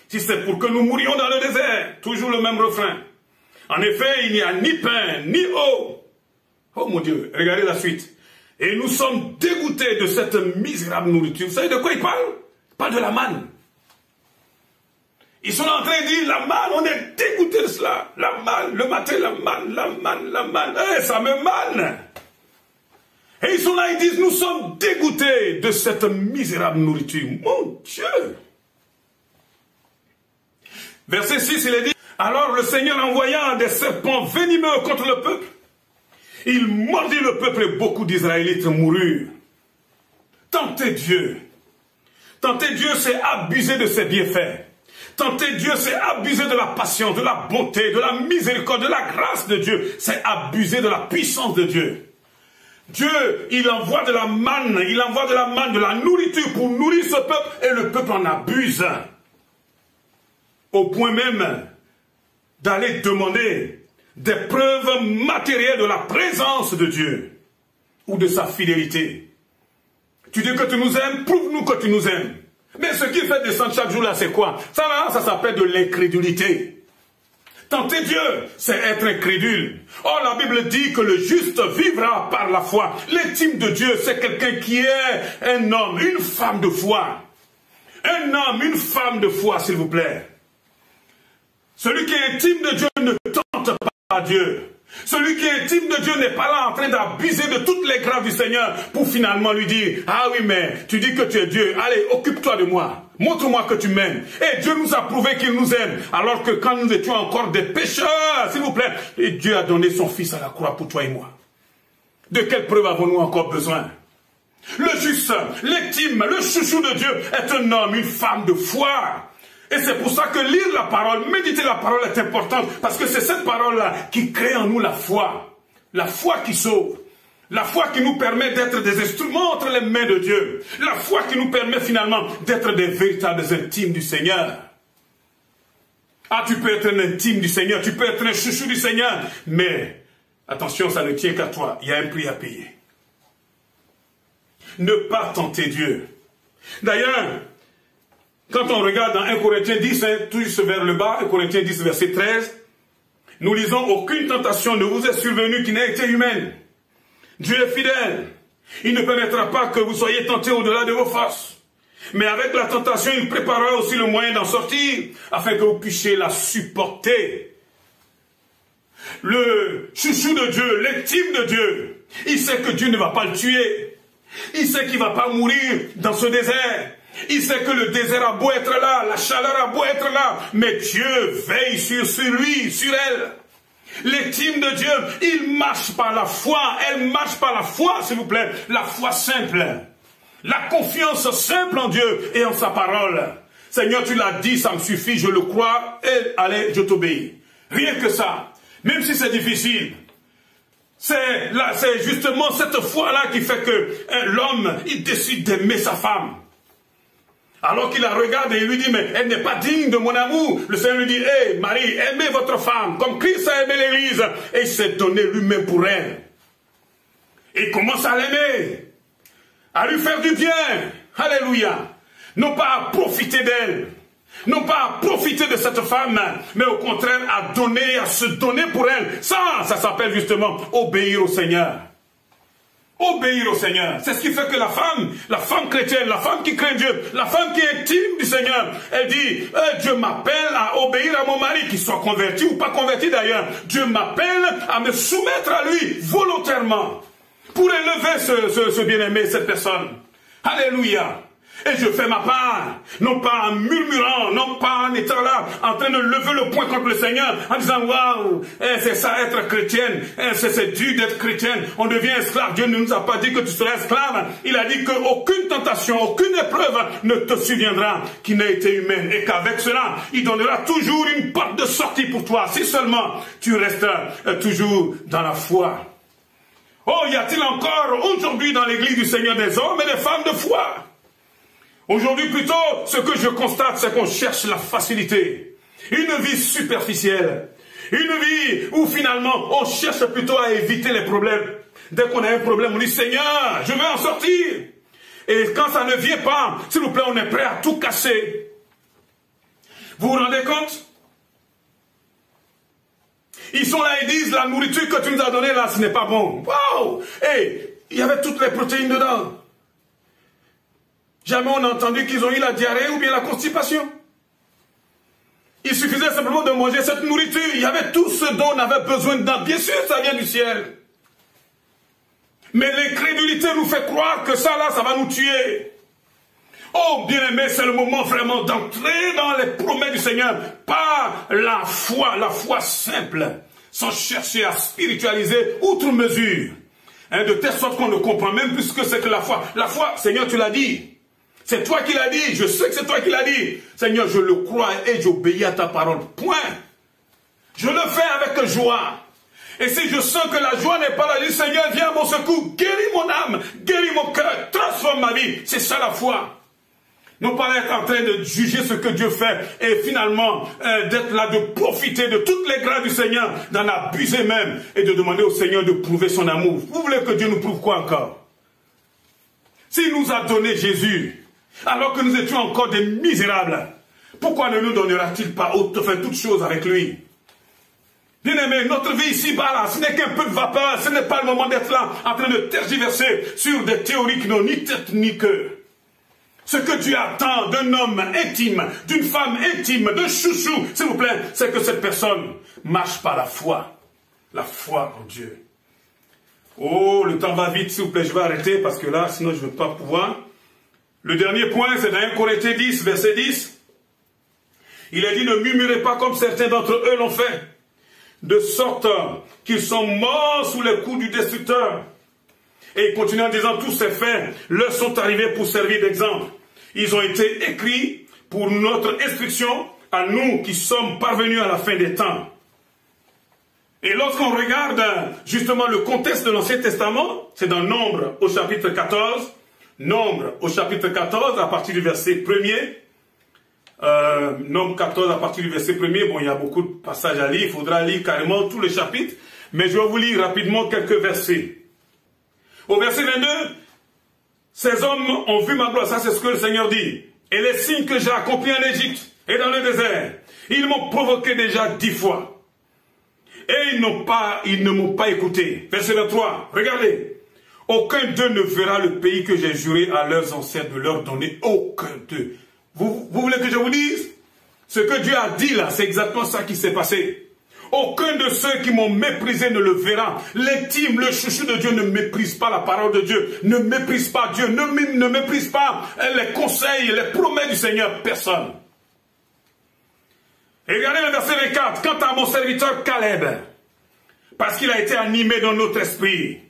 Si c'est pour que nous mourions dans le désert, toujours le même refrain. En effet, il n'y a ni pain, ni eau. Oh mon Dieu, regardez la suite. Et nous sommes dégoûtés de cette misérable nourriture. Vous savez de quoi il parle? Pas de la manne. Ils sont en train de dire, la manne, on est dégoûtés de cela. La manne, le matin, la manne, la manne, la manne. Eh, ça me manne. Et ils sont là, ils disent, nous sommes dégoûtés de cette misérable nourriture. Mon Dieu. Verset 6, il est dit, alors le Seigneur envoya des serpents venimeux contre le peuple. Il mordit le peuple et beaucoup d'Israélites moururent. Tenter Dieu. Tenter Dieu, c'est abuser de ses bienfaits. Tenter Dieu, c'est abuser de la patience, de la bonté, de la miséricorde, de la grâce de Dieu. C'est abuser de la puissance de Dieu. Dieu, il envoie de la manne, de la nourriture pour nourrir ce peuple et le peuple en abuse. Au point même d'aller demander des preuves matérielles de la présence de Dieu ou de sa fidélité. Tu dis que tu nous aimes, prouve-nous que tu nous aimes. Mais ce qui fait descendre chaque jour là, c'est quoi? Ça s'appelle de l'incrédulité. Tenter Dieu, c'est être incrédule. Or, la Bible dit que le juste vivra par la foi. L'intime de Dieu, c'est quelqu'un qui est un homme, une femme de foi. Un homme, une femme de foi, s'il vous plaît. Celui qui est intime de Dieu ne tente pas Dieu. Celui qui est intime de Dieu n'est pas là en train d'abuser de toutes les grâces du Seigneur pour finalement lui dire, ah oui, mais tu dis que tu es Dieu, allez, occupe-toi de moi. Montre-moi que tu m'aimes. Et Dieu nous a prouvé qu'il nous aime. Alors que quand nous étions encore des pécheurs, s'il vous plaît, et Dieu a donné son Fils à la croix pour toi et moi. De quelle preuve avons-nous encore besoin? Le juste, l'intime, le chouchou de Dieu est un homme, une femme de foi. Et c'est pour ça que lire la parole, méditer la parole est importante. Parce que c'est cette parole-là qui crée en nous la foi. La foi qui sauve. La foi qui nous permet d'être des instruments entre les mains de Dieu. La foi qui nous permet finalement d'être des véritables intimes du Seigneur. Ah, tu peux être un intime du Seigneur, tu peux être un chouchou du Seigneur. Mais, attention, ça ne tient qu'à toi. Il y a un prix à payer. Ne pas tenter Dieu. D'ailleurs, quand on regarde dans 1 Corinthiens 10, tous vers le bas, 1 Corinthiens 10, verset 13, nous lisons, aucune tentation ne vous est survenue qui n'ait été humaine. Dieu est fidèle. Il ne permettra pas que vous soyez tentés au-delà de vos forces. Mais avec la tentation, il préparera aussi le moyen d'en sortir, afin que vous puissiez la supporter. Le chouchou de Dieu, l'intime de Dieu, il sait que Dieu ne va pas le tuer. Il sait qu'il ne va pas mourir dans ce désert. Il sait que le désert a beau être là, la chaleur a beau être là, mais Dieu veille sur lui, sur elle. L'intime de Dieu, il marche par la foi, elle marche par la foi, s'il vous plaît, la foi simple. La confiance simple en Dieu et en sa parole. Seigneur, tu l'as dit, ça me suffit, je le crois, et allez, je t'obéis. Rien que ça, même si c'est difficile. C'est justement cette foi-là qui fait que l'homme, il décide d'aimer sa femme. Alors qu'il la regarde et il lui dit, mais elle n'est pas digne de mon amour. Le Seigneur lui dit, hé, Marie, aimez votre femme, comme Christ a aimé l'Église. Et il s'est donné lui-même pour elle. Et il commence à l'aimer, à lui faire du bien. Alléluia. Non pas à profiter d'elle, non pas à profiter de cette femme, mais au contraire à donner, à se donner pour elle. Ça s'appelle justement obéir au Seigneur. Obéir au Seigneur. C'est ce qui fait que la femme chrétienne, la femme qui craint Dieu, la femme qui est intime du Seigneur, elle dit, Dieu m'appelle à obéir à mon mari, qu'il soit converti ou pas converti d'ailleurs. Dieu m'appelle à me soumettre à lui volontairement pour élever ce bien-aimé, cette personne. Alléluia. Et je fais ma part, non pas en murmurant, non pas en étant là, en train de lever le poing contre le Seigneur, en disant, waouh, c'est ça être chrétienne, c'est dur d'être chrétienne, on devient esclave. Dieu ne nous a pas dit que tu serais esclave, il a dit qu'aucune tentation, aucune épreuve ne te surviendra qui n'a été humaine, et qu'avec cela, il donnera toujours une porte de sortie pour toi, si seulement tu restes toujours dans la foi. Oh, y a-t-il encore aujourd'hui dans l'église du Seigneur des hommes et des femmes de foi? Aujourd'hui, plutôt, ce que je constate, c'est qu'on cherche la facilité. Une vie superficielle. Une vie où finalement, on cherche plutôt à éviter les problèmes. Dès qu'on a un problème, on dit, Seigneur, je veux en sortir. Et quand ça ne vient pas, s'il vous plaît, on est prêt à tout casser. Vous vous rendez compte? Ils sont là et disent, la nourriture que tu nous as donnée là, ce n'est pas bon. Waouh! Et il y avait toutes les protéines dedans. Jamais on a entendu qu'ils ont eu la diarrhée ou bien la constipation. Il suffisait simplement de manger cette nourriture. Il y avait tout ce dont on avait besoin dedans. Bien sûr, ça vient du ciel. Mais l'incrédulité nous fait croire que ça là, ça va nous tuer. Oh, bien-aimé, c'est le moment vraiment d'entrer dans les promesses du Seigneur. Pas la foi simple, sans chercher à spiritualiser outre mesure. De telle sorte qu'on ne comprend même plus ce que c'est que la foi. La foi, Seigneur, tu l'as dit. C'est toi qui l'as dit, je sais que c'est toi qui l'as dit. Seigneur, je le crois et j'obéis à ta parole. Point. Je le fais avec joie. Et si je sens que la joie n'est pas là, je dis, Seigneur, viens à mon secours, guéris mon âme, guéris mon cœur, transforme ma vie. C'est ça la foi. Non pas être en train de juger ce que Dieu fait et finalement d'être là, de profiter de toutes les grâces du Seigneur, d'en abuser même et de demander au Seigneur de prouver son amour. Vous voulez que Dieu nous prouve quoi encore? S'il nous a donné Jésus, alors que nous étions encore des misérables, pourquoi ne nous donnera-t-il pas toutes choses avec lui? Bien-aimé, notre vie ici-bas, là, ce n'est qu'un peu de vapeur, ce n'est pas le moment d'être là, en train de tergiverser sur des théories qui n'ont ni tête ni queue. Ce que Dieu attend d'un homme intime, d'une femme intime, d'un chouchou, s'il vous plaît, c'est que cette personne marche par la foi en Dieu. Oh, le temps va vite, s'il vous plaît, je vais arrêter parce que là, sinon je ne vais pas pouvoir. Le dernier point, c'est dans 1 Corinthiens 10, verset 10. Il est dit, ne murmurez pas comme certains d'entre eux l'ont fait, de sorte qu'ils sont morts sous les coups du destructeur. Et il continue en disant, tous ces faits leur sont arrivés pour servir d'exemple. Ils ont été écrits pour notre instruction à nous qui sommes parvenus à la fin des temps. Et lorsqu'on regarde justement le contexte de l'Ancien Testament, c'est dans Nombre au chapitre 14, Nombre au chapitre 14 à partir du verset 1er, Nombre 14 à partir du verset 1er, bon il y a beaucoup de passages à lire, il faudra lire carrément tous les chapitres, mais je vais vous lire rapidement quelques versets. Au verset 22, ces hommes ont vu ma gloire, ça c'est ce que le Seigneur dit, et les signes que j'ai accomplis en Égypte et dans le désert, ils m'ont provoqué déjà 10 fois. Et ils ne m'ont pas écouté. Verset 23, regardez. Aucun d'eux ne verra le pays que j'ai juré à leurs ancêtres de leur donner. Aucun d'eux. Vous voulez que je vous dise? Ce que Dieu a dit là, c'est exactement ça qui s'est passé. Aucun de ceux qui m'ont méprisé ne le verra. L'intime, le chouchou de Dieu ne méprise pas la parole de Dieu, ne méprise pas Dieu, ne méprise pas les conseils, les promesses du Seigneur. Personne. Et regardez le verset 24. Quant à mon serviteur Caleb, parce qu'il a été animé dans notre esprit,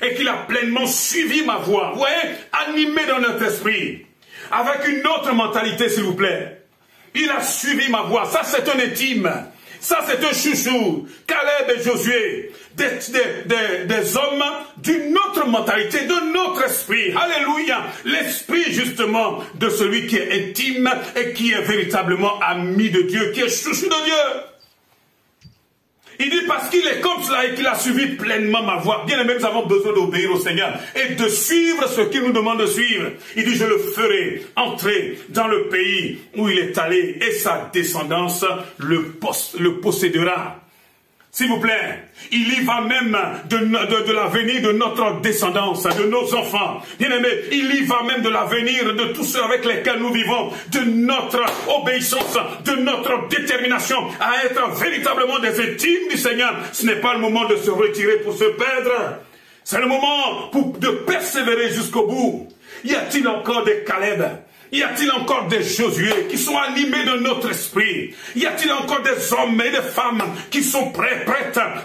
et qu'il a pleinement suivi ma voie. Vous voyez, animé dans notre esprit, avec une autre mentalité, s'il vous plaît. Il a suivi ma voie. Ça, c'est un intime. Ça, c'est un chouchou. Caleb et Josué, des hommes d'une autre mentalité, de notre esprit. Alléluia. L'esprit, justement, de celui qui est intime et qui est véritablement ami de Dieu, qui est chouchou de Dieu. Il dit parce qu'il est comme cela et qu'il a suivi pleinement ma voie. Bien aimé, nous avons besoin d'obéir au Seigneur et de suivre ce qu'il nous demande de suivre. Il dit, je le ferai entrer dans le pays où il est allé et sa descendance le possédera. S'il vous plaît, il y va même de l'avenir de notre descendance, de nos enfants. Bien aimé, il y va même de l'avenir de tous ceux avec lesquels nous vivons, de notre obéissance, de notre détermination à être véritablement des intimes du Seigneur. Ce n'est pas le moment de se retirer pour se perdre. C'est le moment de persévérer jusqu'au bout. Y a-t-il encore des Caleb? Y a-t-il encore des Josué qui sont animés de notre esprit? Y a-t-il encore des hommes et des femmes qui sont prêtes,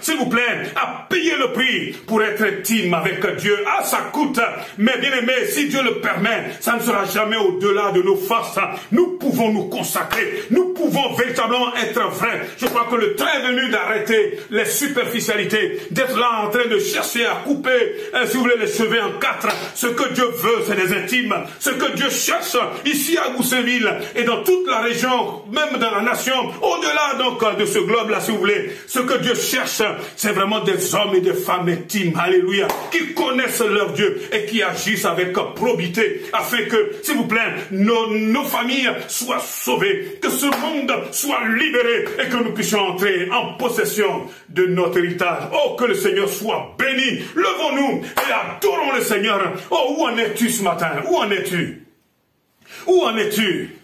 s'il vous plaît, à payer le prix pour être intimes avec Dieu? Ah, ça coûte, mais bien aimé, si Dieu le permet, ça ne sera jamais au-delà de nos forces. Nous pouvons nous consacrer, nous pouvons véritablement être vrais. Je crois que le temps est venu d'arrêter les superficialités, d'être là en train de chercher à couper, si vous voulez, les cheveux en quatre. Ce que Dieu veut, c'est des intimes. Ce que Dieu cherche, ici à Goussainville et dans toute la région, même dans la nation, au-delà donc de ce globe-là, si vous voulez, ce que Dieu cherche, c'est vraiment des hommes et des femmes intimes, alléluia, qui connaissent leur Dieu et qui agissent avec probité, afin que, s'il vous plaît, nos familles soient sauvées, que ce monde soit libéré et que nous puissions entrer en possession de notre héritage. Oh, que le Seigneur soit béni. Levons-nous et adorons le Seigneur. Oh, où en es-tu ce matin? Où en es-tu? Où en es-tu?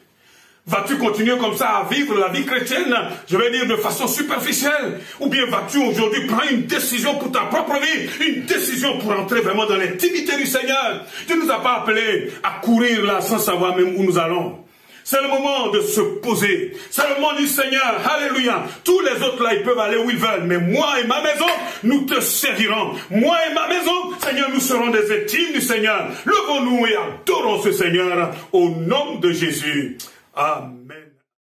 Vas-tu continuer comme ça à vivre la vie chrétienne, je vais dire de façon superficielle? Ou bien vas-tu aujourd'hui prendre une décision pour ta propre vie, une décision pour entrer vraiment dans l'intimité du Seigneur? Dieu ne nous a pas appelés à courir là sans savoir même où nous allons. C'est le moment de se poser. C'est le moment du Seigneur. Alléluia. Tous les autres là, ils peuvent aller où ils veulent. Mais moi et ma maison, nous te servirons. Moi et ma maison, Seigneur, nous serons des intimes du Seigneur. Levons-nous et adorons ce Seigneur au nom de Jésus. Amen.